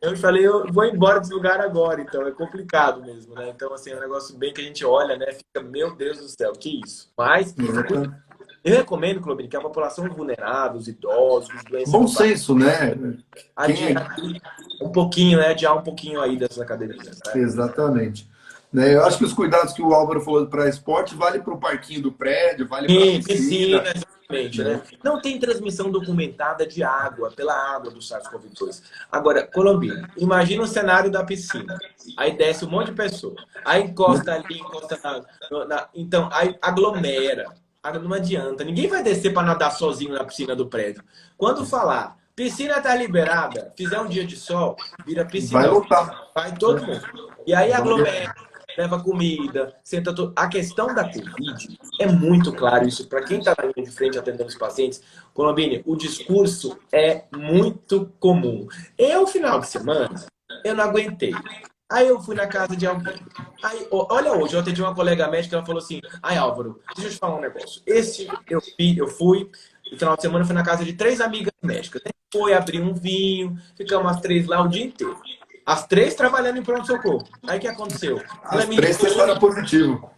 Eu falei, eu vou embora desse lugar agora, então é complicado mesmo, né? Então, assim, é um negócio bem que a gente olha, né? Fica, meu Deus do céu, que isso? Mas eu recomendo, Clobinho, que a população vulnerável, os idosos, os doentes... Bom senso, né? Adiar um pouquinho, né? Adiar um pouquinho aí dessas academias. Né? Exatamente. Eu acho que os cuidados que o Álvaro falou para esporte vale para o parquinho do prédio, vale para a piscina. Exatamente, né? Não tem transmissão documentada de água, pela água do SARS-CoV-2. Agora, Colombina, imagina o cenário da piscina. Aí desce um monte de pessoa. Aí encosta ali, encosta então, aí aglomera. Não adianta. Ninguém vai descer para nadar sozinho na piscina do prédio. Quando falar, piscina está liberada, fizer um dia de sol, vira piscina. Vai lotar. Vai todo mundo. E aí aglomera. Leva comida, senta tudo. A questão da Covid é muito claro isso. Para quem está na linha de frente atendendo os pacientes, Colombini, o discurso é muito comum. Eu, final de semana, eu não aguentei. Aí eu fui na casa de alguém. Aí, olha hoje, eu atendi uma colega médica, ela falou assim, ai Álvaro, deixa eu te falar um negócio. Eu fui, no final de semana eu fui na casa de 3 amigas médicas. Foi abrir um vinho, ficamos as 3 lá o dia inteiro. As 3 trabalhando em pronto-socorro. Aí o que aconteceu? As 3 testaram positivo.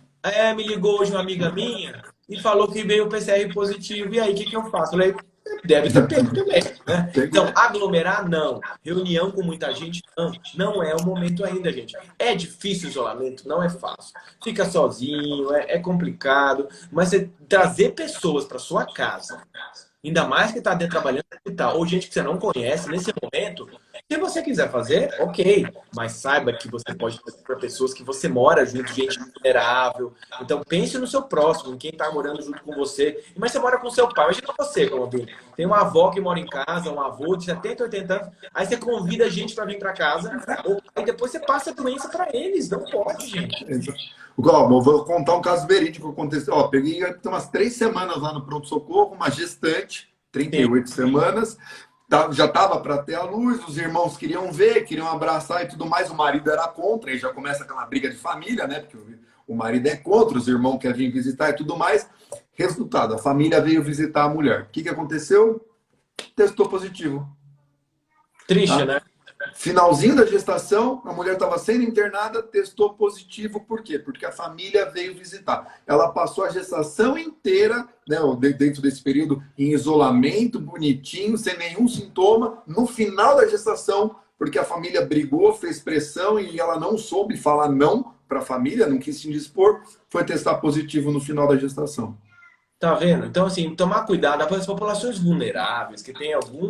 Me ligou hoje uma amiga minha e falou que veio o PCR positivo. E aí, o que eu faço? Eu falei, deve ter pego também. Né? Então, aglomerar, não. Reunião com muita gente, não. Não é o momento ainda, gente. É difícil o isolamento, não é fácil. Fica sozinho, é complicado. Mas você trazer pessoas para sua casa, ainda mais que está dentro trabalhando no hospital, ou gente que você não conhece, nesse momento, Se você quiser fazer, ok, mas saiba que você pode fazer para pessoas que você mora junto, gente vulnerável. Então pense no seu próximo, em quem está morando junto com você. Mas você mora com seu pai, imagina você, Colombina. Tem uma avó que mora em casa, um avô de 70, 80 anos, aí você convida a gente para vir para casa, e depois você passa a doença para eles. Não pode, gente. Ó, vou contar um caso verídico que aconteceu. Ó, peguei umas 3 semanas lá no pronto-socorro, uma gestante, 38 semanas. Já estava para ter a luz, os irmãos queriam ver, queriam abraçar e tudo mais, o marido era contra, aí já começa aquela briga de família, né? Porque o marido é contra, os irmãos querem vir visitar e tudo mais. Resultado, a família veio visitar a mulher. O que aconteceu? Testou positivo. Triste, Tá? né? Finalzinho da gestação, a mulher estava sendo internada, testou positivo. Por quê? Porque a família veio visitar. Ela passou a gestação inteira, né, dentro desse período, em isolamento, bonitinho, sem nenhum sintoma. No final da gestação, porque a família brigou, fez pressão e ela não soube falar não para a família, não quis se indispor, foi testar positivo no final da gestação. Tá vendo? Então, assim, tomar cuidado. As populações vulneráveis, que têm algum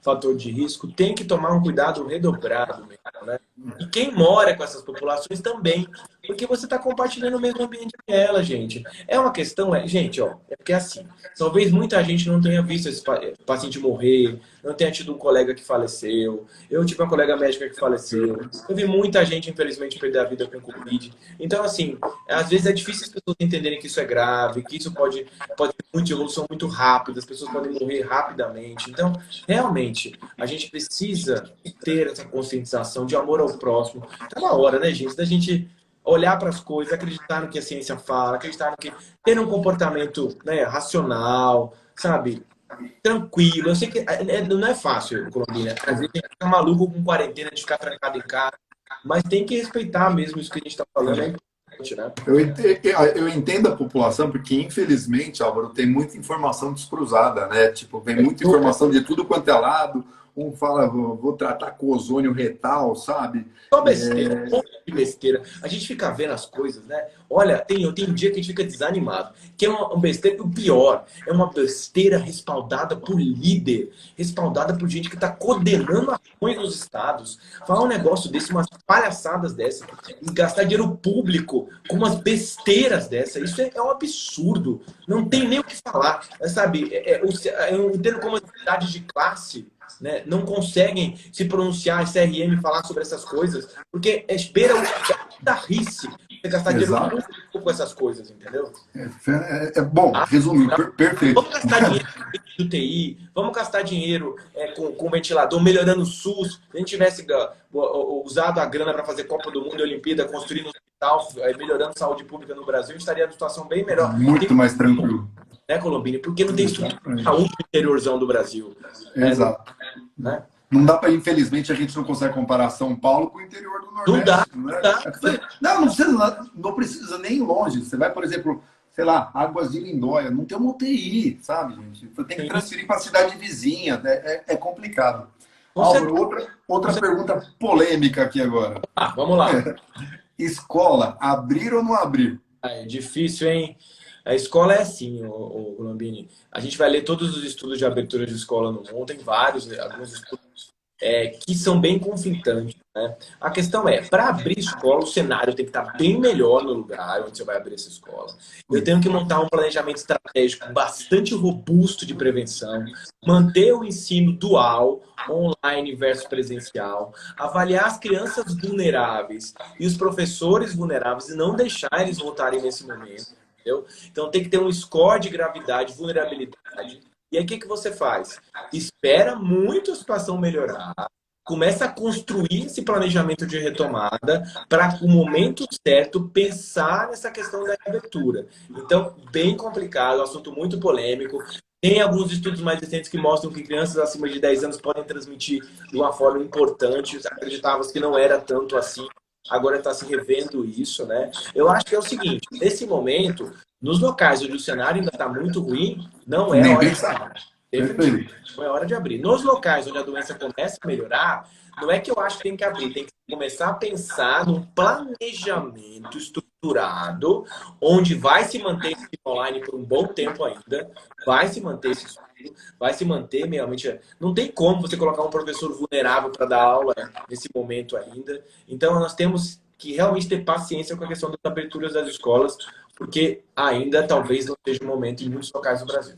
fator de risco, tem que tomar um cuidado redobrado mesmo, né? E quem mora com essas populações também, porque você está compartilhando o mesmo ambiente que ela, gente. É uma questão, gente, ó, é porque assim, talvez muita gente não tenha visto esse paciente morrer, não tenha tido um colega que faleceu, eu tive uma colega médica que faleceu, eu vi muita gente, infelizmente, perder a vida com Covid. Então, assim, às vezes é difícil as pessoas entenderem que isso é grave, que isso pode ter muita evolução muito rápida, as pessoas podem morrer rapidamente. Então, realmente, a gente precisa ter essa conscientização de amor ao próximo. Tá na hora, né, gente, da gente olhar para as coisas, acreditar no que a ciência fala, acreditar no que... ter um comportamento, né, racional, sabe? Tranquilo. Eu sei que não é fácil, Colombina. Às vezes a gente fica maluco com quarentena, de ficar trancado em casa, mas tem que respeitar mesmo isso que a gente está falando, é importante, né? Eu entendo a população, porque infelizmente, Álvaro, tem muita informação descruzada, né? Tipo, vem muita informação de tudo quanto é lado. Um fala, vou tratar com ozônio retal, sabe? Só besteira, um monte de besteira. A gente fica vendo as coisas, né? Olha, tem um dia que a gente fica desanimado. Que é uma besteira, o pior, é uma besteira respaldada por líder, respaldada por gente que está coordenando ações nos estados. Falar um negócio desse, umas palhaçadas dessa, e gastar dinheiro público com umas besteiras dessa, isso é um absurdo. Não tem nem o que falar. Sabe, eu entendo como as entidades de classe, né, não conseguem se pronunciar, CRM, falar sobre essas coisas, porque beira o tarrice você gastar dinheiro com essas coisas, entendeu? Bom, resumindo, perfeito. Vamos gastar dinheiro com UTI, vamos gastar dinheiro com ventilador, melhorando o SUS. Se a gente tivesse usado a grana para fazer Copa do Mundo e Olimpíada, construindo um hospital, melhorando a saúde pública no Brasil, a gente estaria numa situação bem melhor. Muito mais tranquilo. Né, Colombini? Porque não tem estrutura de saúde no interiorzão do Brasil. Exato. Né? Não dá para, infelizmente, a gente não consegue comparar São Paulo com o interior do Nordeste. Não dá, né? Não precisa nem ir longe. Você vai, por exemplo, sei lá, Águas de Lindóia, não tem uma UTI, sabe, gente? Você tem que transferir para a cidade vizinha. É complicado. Álvaro, outra pergunta polêmica aqui agora. Vamos lá. Escola, abrir ou não abrir? É difícil, hein? A escola é assim, o Colombini. A gente vai ler todos os estudos de abertura de escola no mundo, tem alguns estudos que são bem conflitantes, né? A questão é, para abrir escola, o cenário tem que estar bem melhor no lugar onde você vai abrir essa escola. Eu tenho que montar um planejamento estratégico bastante robusto de prevenção, manter o ensino dual, online versus presencial, avaliar as crianças vulneráveis e os professores vulneráveis e não deixar eles voltarem nesse momento. Entendeu? Então tem que ter um score de gravidade, vulnerabilidade. E aí o que você faz? Espera muito a situação melhorar, começa a construir esse planejamento de retomada para, no momento certo, pensar nessa questão da reabertura. Então, bem complicado, assunto muito polêmico. Tem alguns estudos mais recentes que mostram que crianças acima de 10 anos podem transmitir de uma forma importante. Acreditava-se que não era tanto assim. Agora está se revendo isso, né? Eu acho que é o seguinte, nesse momento, nos locais onde o cenário ainda está muito ruim, não é hora de falar. Definitivamente. Não é hora de abrir. Nos locais onde a doença começa a melhorar, não é que eu acho que tem que abrir, tem que começar a pensar num planejamento estruturado, onde vai se manter esse ensino online por um bom tempo ainda, vai se manter esse estudo, vai se manter realmente. Não tem como você colocar um professor vulnerável para dar aula nesse momento ainda. Então, nós temos que realmente ter paciência com a questão das aberturas das escolas, porque ainda talvez não seja o momento em muitos locais do Brasil.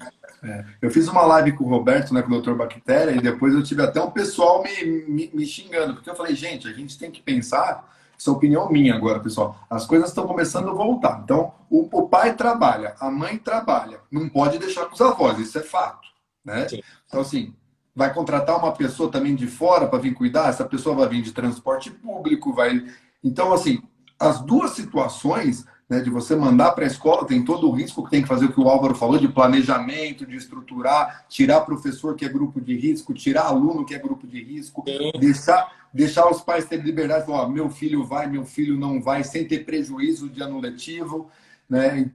Eu fiz uma live com o Roberto, né, com o Dr. Bactéria, e depois eu tive até um pessoal me xingando, porque eu falei, gente, a gente tem que pensar, isso é opinião minha agora, pessoal, as coisas estão começando a voltar. Então, o pai trabalha, a mãe trabalha, não pode deixar com os avós, isso é fato, né? Sim. Então, assim, vai contratar uma pessoa também de fora para vir cuidar, essa pessoa vai vir de transporte público, vai... Então, assim, as duas situações, né, de você mandar para a escola, tem todo o risco que tem que fazer o que o Álvaro falou, de planejamento, de estruturar, tirar professor que é grupo de risco, tirar aluno que é grupo de risco, deixar os pais terem liberdade, falar, meu filho vai, meu filho não vai, sem ter prejuízo de ano letivo, né?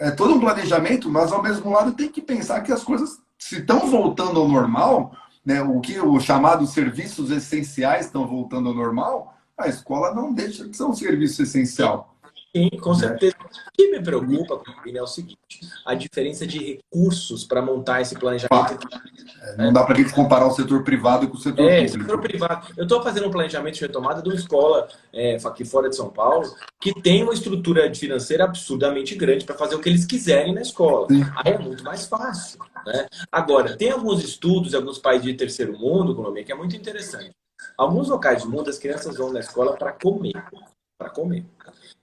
É todo um planejamento, mas ao mesmo lado tem que pensar que as coisas, se estão voltando ao normal, né, o que os chamados serviços essenciais estão voltando ao normal, a escola não deixa de ser um serviço essencial. Sim, com certeza. O que me preocupa, Copini, é o seguinte: a diferença de recursos para montar esse planejamento. Não dá para a gente comparar o setor privado com o setor público. Setor privado. Eu estou fazendo um planejamento de retomada de uma escola aqui fora de São Paulo que tem uma estrutura financeira absurdamente grande para fazer o que eles quiserem na escola. Sim. Aí é muito mais fácil, né? Agora, tem alguns estudos em alguns países de terceiro mundo, Colômbia, que é muito interessante. Alguns locais do mundo, as crianças vão na escola para comer. Para comer.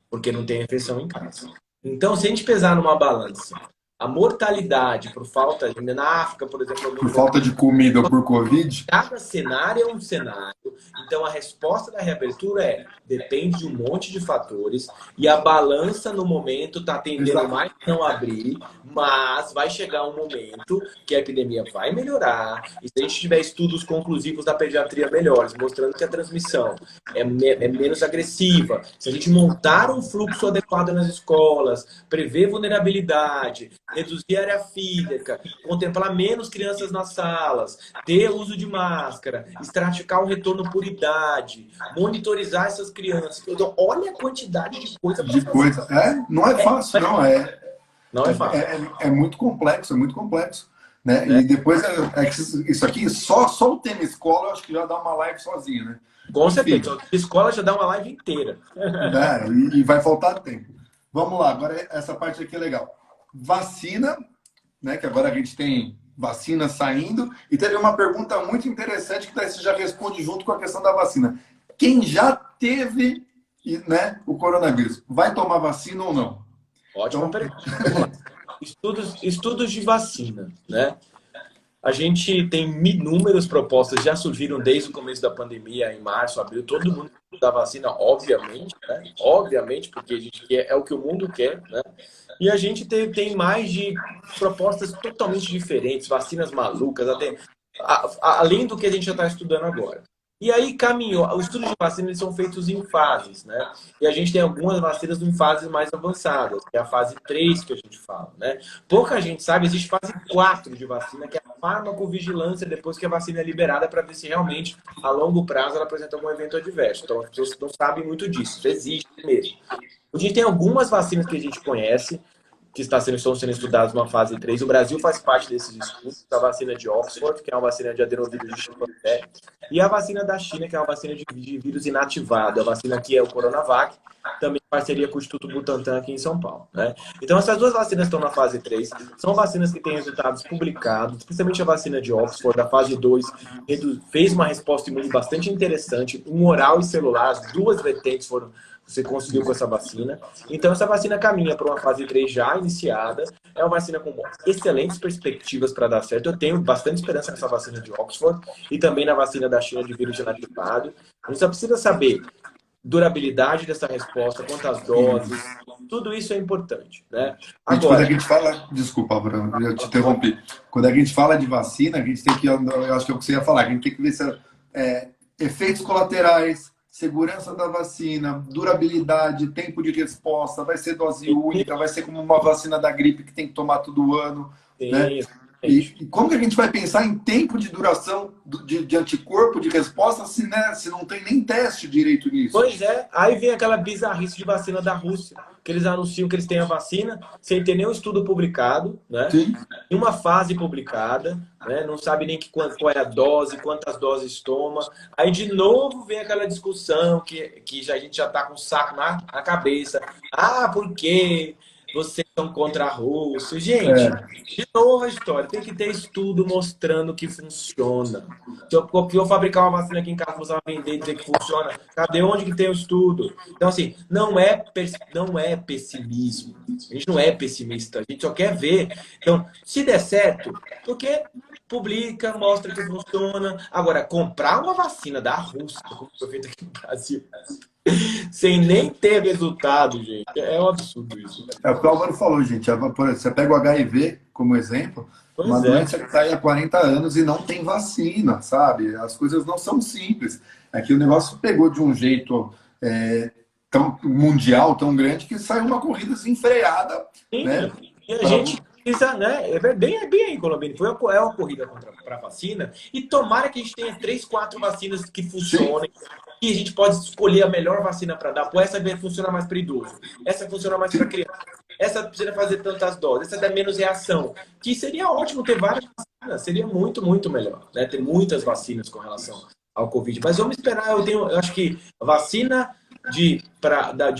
Porque não tem refeição em casa. Então, se a gente pesar numa balança, a mortalidade por falta de... Na África, por exemplo... Por falta de comida ou por Covid? Cada cenário é um cenário. Então, a resposta da reabertura depende de um monte de fatores e a balança no momento está tendendo mais a não abrir, mas vai chegar um momento que a epidemia vai melhorar e se a gente tiver estudos conclusivos da pediatria melhores, mostrando que a transmissão é menos agressiva, se a gente montar um fluxo adequado nas escolas, prever vulnerabilidade, reduzir a área física, contemplar menos crianças nas salas, ter uso de máscara, estratificar o retorno por idade, monitorizar essas crianças. Então, olha a quantidade de coisa para fazer. Não é fácil, não. Não é fácil. É muito complexo, é muito complexo. Né? E depois, isso aqui, só o tema escola, eu acho que já dá uma live sozinho, né? Com certeza. Então, escola já dá uma live inteira. E vai faltar tempo. Vamos lá, agora essa parte aqui é legal. Vacina, né? Que agora a gente tem vacina saindo. E teve uma pergunta muito interessante que daí você já responde junto com a questão da vacina. Quem já teve, né, o coronavírus, vai tomar vacina ou não? Ótima pergunta. Vamos lá. Estudos de vacina, né? A gente tem inúmeras propostas, já surgiram desde o começo da pandemia, em março, abril, todo mundo da vacina, obviamente, né? Obviamente, porque a gente quer, é o que o mundo quer, né? E a gente tem mais de propostas totalmente diferentes, vacinas malucas, até, além do que a gente já está estudando agora. E aí caminhou. Os estudos de vacina eles são feitos em fases, né? E a gente tem algumas vacinas em fases mais avançadas, que é a fase 3 que a gente fala, né? Pouca gente sabe, existe fase 4 de vacina, que é a farmacovigilância depois que a vacina é liberada para ver se realmente, a longo prazo, ela apresenta algum evento adverso. Então, as pessoas não sabem muito disso. Isso existe mesmo. A gente tem algumas vacinas que a gente conhece, que estão sendo estudadas numa fase 3. O Brasil faz parte desses estudos, a vacina de Oxford, que é uma vacina de adenovírus de chimpanzé, e a vacina da China, que é uma vacina de vírus inativado, a vacina que é o Coronavac, também em parceria com o Instituto Butantan aqui em São Paulo, né? Então, essas duas vacinas estão na fase 3, são vacinas que têm resultados publicados, especialmente a vacina de Oxford, a fase 2, fez uma resposta imune bastante interessante, um oral e celular, as duas vertentes você conseguiu com essa vacina. Então, essa vacina caminha para uma fase 3 já iniciada. É uma vacina com excelentes perspectivas para dar certo. Eu tenho bastante esperança nessa vacina de Oxford e também na vacina da China de vírus inativado. A gente só precisa saber durabilidade dessa resposta, quantas doses, tudo isso é importante, né? Agora, quando a gente fala... Desculpa, Bruno, eu te interrompi. Quando a gente fala de vacina, a gente tem que... Eu acho que é o que você ia falar. A gente tem que ver se efeitos colaterais, segurança da vacina, durabilidade, tempo de resposta, vai ser dose única, vai ser como uma vacina da gripe que tem que tomar todo ano. Né? E como que a gente vai pensar em tempo de duração de anticorpo, de resposta, se não tem nem teste direito nisso? Pois é, aí vem aquela bizarrice de vacina da Rússia, que eles anunciam que eles têm a vacina sem ter nenhum estudo publicado, né? Sim. Em uma fase publicada, né? Não sabe nem qual é a dose, quantas doses toma. Aí de novo vem aquela discussão que a gente já está com o saco na cabeça. Ah, por quê? Vocês são contra a Rússia. Gente, É. de novo a história. Tem que ter estudo mostrando que funciona. Se eu fabricar uma vacina aqui em casa, você vai vender e dizer que funciona. Cadê onde que tem o estudo? Então, assim, não é pessimismo. A gente não é pessimista. A gente só quer ver. Então, se der certo, porque publica, mostra que funciona. Agora, comprar uma vacina da Rússia, como foi feito aqui no Brasil, sem nem ter resultado, gente, é um absurdo isso. É o que o Álvaro falou, gente. Por exemplo, você pega o HIV como exemplo, uma Pois é. doença que está aí há 40 anos e não tem vacina, sabe? As coisas não são simples. Aqui o negócio pegou de um jeito tão mundial, tão grande, que saiu uma corrida desenfreada, Sim, né? e a gente precisa, né? É bem aí, Colombini. É uma corrida para a vacina. E tomara que a gente tenha 3, 4 vacinas que Sim. funcionem. E a gente pode escolher a melhor vacina para dar. Pô, essa funciona mais para idoso. Essa funciona mais para criança. Essa precisa fazer tantas doses. Essa dá menos reação. Que seria ótimo ter várias vacinas. Seria muito, muito melhor. Né? Ter muitas vacinas com relação ao Covid. Mas vamos esperar. Eu acho que a vacina de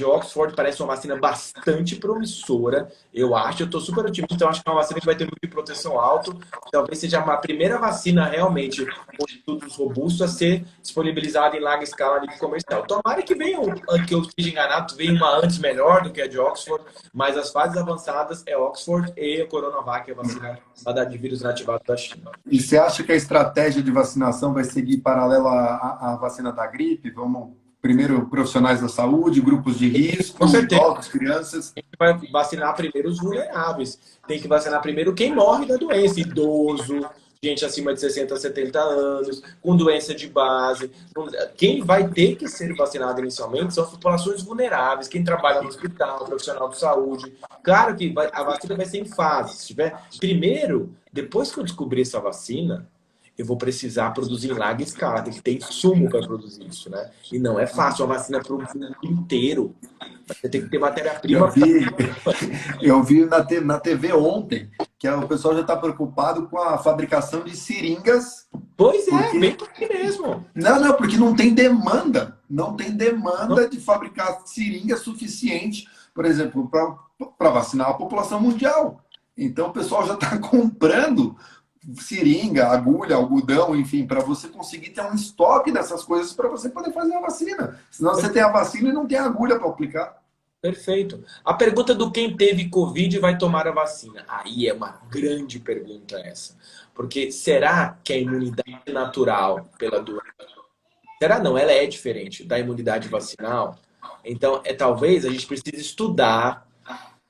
Oxford parece uma vacina bastante promissora, eu acho. Eu estou super otimista, eu acho que é uma vacina que vai ter um nível de proteção alto. Talvez seja a primeira vacina realmente com estudos robustos a ser disponibilizada em larga escala de comercial. Tomara que que eu esteja enganado, venha uma antes melhor do que a de Oxford, mas as fases avançadas é Oxford e a Coronavac, a vacina de vírus inativado da China. E você acha que a estratégia de vacinação vai seguir paralela à vacina da gripe? Primeiro profissionais da saúde, grupos de risco, Com certeza. idosos, crianças. Tem que vacinar primeiro os vulneráveis. Tem que vacinar primeiro quem morre da doença. Idoso, gente acima de 60, 70 anos, com doença de base. Quem vai ter que ser vacinado inicialmente são as populações vulneráveis, quem trabalha no hospital, profissional de saúde. Claro que a vacina vai ser em fases. Primeiro, depois que eu descobrir essa vacina, eu vou precisar produzir em larga escala, tem que ter insumo para produzir isso, né? E não é fácil, a vacina para o mundo inteiro. Você tem que ter matéria-prima. Eu vi na TV ontem que o pessoal já está preocupado com a fabricação de seringas. Pois é, bem por aqui mesmo. Não, porque não tem demanda. Não tem demanda de fabricar seringa suficiente, por exemplo, para vacinar a população mundial. Então o pessoal já está comprando seringa, agulha, algodão, enfim, para você conseguir ter um estoque dessas coisas para você poder fazer a vacina. Senão você tem a vacina e não tem a agulha para aplicar. Perfeito. A pergunta do quem teve Covid vai tomar a vacina. Aí é uma grande pergunta essa. Porque será que a imunidade natural pela doença... Será não? Ela é diferente da imunidade vacinal. Então, talvez a gente precise estudar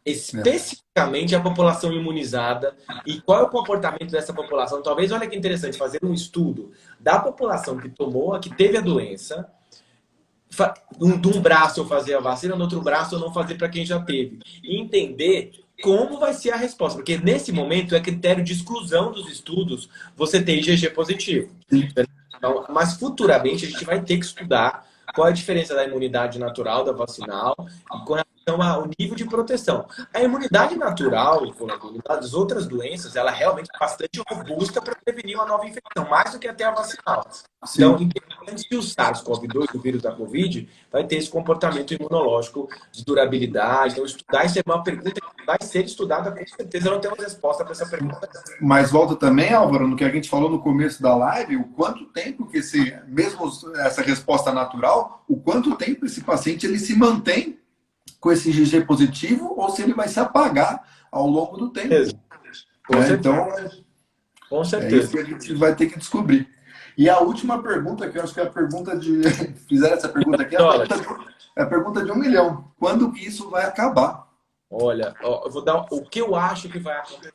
especificamente a população imunizada e qual é o comportamento dessa população. Talvez, olha que interessante, fazer um estudo da população que teve a doença, de um braço eu fazer a vacina, no outro braço eu não fazer para quem já teve. E entender como vai ser a resposta. Porque nesse momento é critério de exclusão dos estudos você ter IgG positivo. Então, mas futuramente a gente vai ter que estudar qual é a diferença da imunidade natural, da vacinal, e com relação ao nível de proteção. A imunidade natural, das outras doenças, ela é realmente bastante robusta para prevenir uma nova infecção, mais do que até a vacinal. Sim. Então, independente se o SARS-CoV-2, o vírus da Covid, vai ter esse comportamento imunológico de durabilidade. Então, estudar isso é uma pergunta que vai ser estudada, com certeza. Eu não tenho uma resposta para essa pergunta. Mas volta também, Álvaro, no que a gente falou no começo da live, o quanto tempo que mesmo essa resposta natural, o quanto tempo esse paciente ele se mantém com esse IgG positivo ou se ele vai se apagar ao longo do tempo. Então, com certeza. É isso que a gente vai ter que descobrir. E a última pergunta, que eu acho que é a pergunta de... Fizeram essa pergunta aqui, é a pergunta de 1 milhão. Quando que isso vai acabar? Olha, eu vou dar o que eu acho que vai acontecer.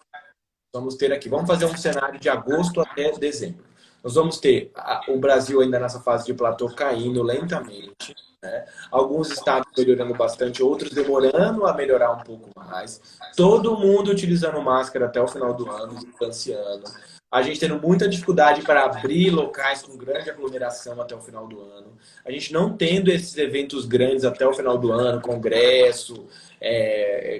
Vamos ter aqui, vamos fazer um cenário de agosto até dezembro. Nós vamos ter o Brasil ainda nessa fase de platô caindo lentamente, né? Alguns estados melhorando bastante, outros demorando a melhorar um pouco mais. Todo mundo utilizando máscara até o final do ano, distanciando. A gente tendo muita dificuldade para abrir locais com grande aglomeração até o final do ano. A gente não tendo esses eventos grandes até o final do ano, congresso,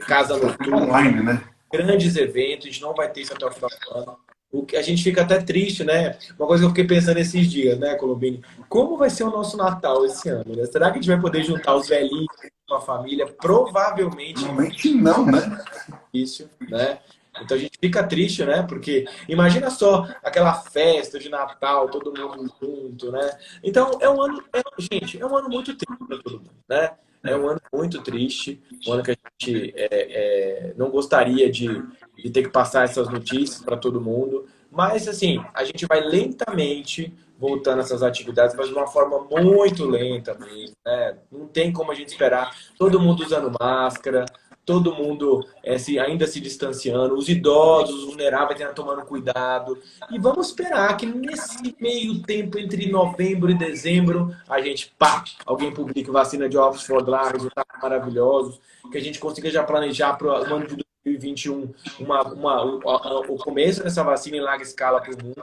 casa noturna, online, né? grandes eventos, a gente não vai ter isso até o final do ano. O que a gente fica até triste, né? Uma coisa que eu fiquei pensando esses dias, né, Colombini? Como vai ser o nosso Natal esse ano, né? Será que a gente vai poder juntar os velhinhos com a família? Provavelmente Normalmente não, né? difícil, né? Então a gente fica triste, né? Porque imagina só aquela festa de Natal, todo mundo junto, né? Então gente, é um ano muito triste para todo mundo, né? É um ano muito triste, um ano que a gente não gostaria de ter que passar essas notícias para todo mundo, mas assim, a gente vai lentamente voltando a essas atividades, mas de uma forma muito lenta mesmo, né? Não tem como a gente esperar todo mundo usando máscara, todo mundo ainda se distanciando, os idosos, os vulneráveis ainda tomando cuidado. E vamos esperar que nesse meio tempo, entre novembro e dezembro, a gente, alguém publique vacina de Oxford lá, resultados maravilhosos, que a gente consiga já planejar para o ano de 2021 o começo dessa vacina em larga escala para o mundo,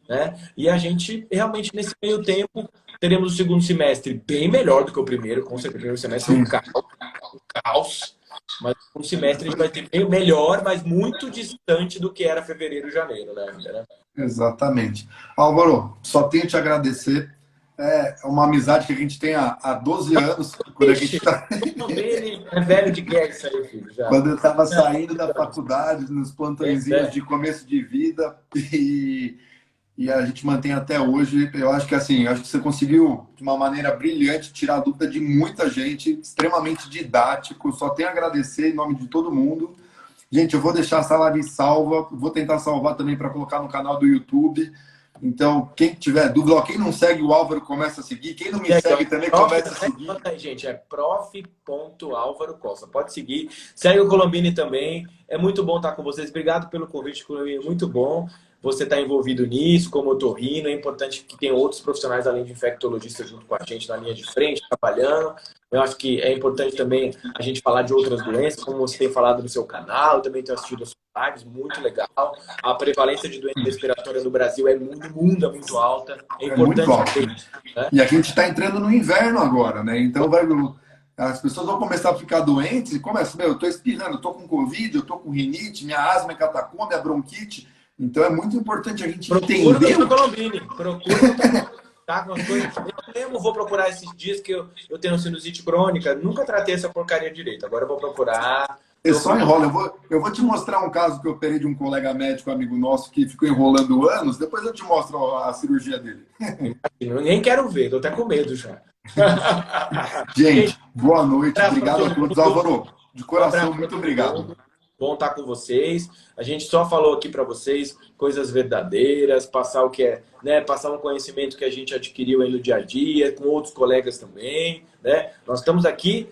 né? E a gente, realmente, nesse meio tempo, teremos o segundo semestre bem melhor do que o primeiro, com certeza. O primeiro semestre um caos. Mas um semestre a gente vai ter bem melhor, mas muito distante do que era fevereiro e janeiro, né? Exatamente. Álvaro, só tenho te agradecer. É uma amizade que a gente tem há 12 anos. Quando a gente tá... Ele é velho de guerra isso aí, filho. Já. Quando eu estava saindo da faculdade, nos plantõezinhos de começo de vida, e a gente mantém até hoje. Eu acho que assim, acho que você conseguiu, de uma maneira brilhante, tirar a dúvida de muita gente, extremamente didático. Só tenho a agradecer em nome de todo mundo. Gente, eu vou deixar essa live salva, vou tentar salvar também para colocar no canal do YouTube. Então, quem tiver dúvida, quem não segue o Álvaro, começa a seguir. Quem não me segue também, começa a seguir. Gente, é prof.álvaro Costa. Pode seguir. Segue o Colombini também. É muito bom estar com vocês. Obrigado pelo convite, Colombini. Muito bom você estar envolvido nisso, como otorrino. É importante que tenha outros profissionais, além de infectologistas, junto com a gente na linha de frente, trabalhando. Eu acho que é importante também a gente falar de outras doenças, como você tem falado no seu canal. Eu também tenho assistido as suas lives, muito legal. A prevalência de doença respiratória no Brasil é muito alta. É importante. Muito alta. Né? E a gente está entrando no inverno agora, né? Então as pessoas vão começar a ficar doentes e começam, eu estou espirrando, eu estou com Covid, eu estou com rinite, minha asma é catacombe, é bronquite. Então é muito importante a gente entender. Procura tá com as coisas. Eu mesmo vou procurar esses dias que eu tenho sinusite crônica. Nunca tratei essa porcaria direito. Agora eu vou procurar. Eu só enrolo. Eu vou te mostrar um caso que eu operei de um colega médico, amigo nosso, que ficou enrolando anos. Depois eu te mostro a cirurgia dele. Eu nem quero ver, tô até com medo já. Gente, boa noite. Obrigado a todos. Álvaro, de coração, muito obrigado. Bom estar com vocês. A gente só falou aqui para vocês coisas verdadeiras, passar o que passar um conhecimento que a gente adquiriu aí no dia a dia, com outros colegas também, né? Nós estamos aqui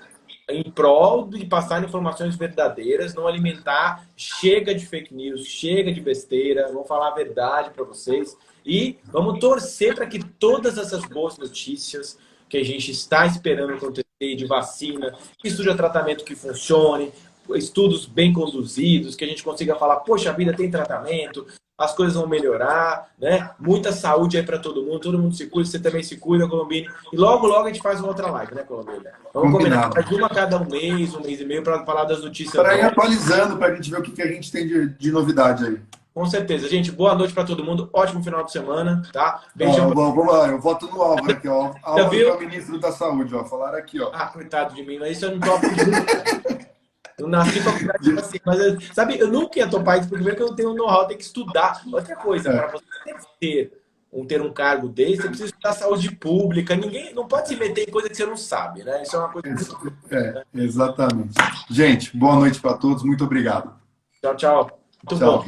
em prol de passar informações verdadeiras, não alimentar. Chega de fake news, chega de besteira, vamos falar a verdade para vocês e vamos torcer para que todas essas boas notícias que a gente está esperando acontecer de vacina, que surja tratamento que funcione, estudos bem conduzidos, que a gente consiga falar, poxa, a vida tem tratamento, as coisas vão melhorar, né? Muita saúde aí para todo mundo se cuida, você também se cuida, Colombini. E logo a gente faz uma outra live, né, Colombini? Vamos combinar uma cada um mês e meio, para falar das notícias. Para ir atualizando, para a gente ver o que a gente tem de novidade aí. Com certeza. Gente, boa noite para todo mundo. Ótimo final de semana, tá? Beijão. Vamos lá, eu voto no Álvaro aqui, ó. Álvaro é o ministro da Saúde, ó. Falaram aqui, ó. Coitado de mim, mas isso eu não topo de eu nasci pra cuidar de assim, mas sabe, eu nunca ia topar isso, porque primeiro que eu não tenho know-how, tem que estudar. Outra coisa, para você ter um cargo desse, você precisa estudar saúde pública. Ninguém não pode se meter em coisa que você não sabe, né? Isso é uma coisa exatamente. Gente, boa noite para todos, muito obrigado. Tchau. Muito bom.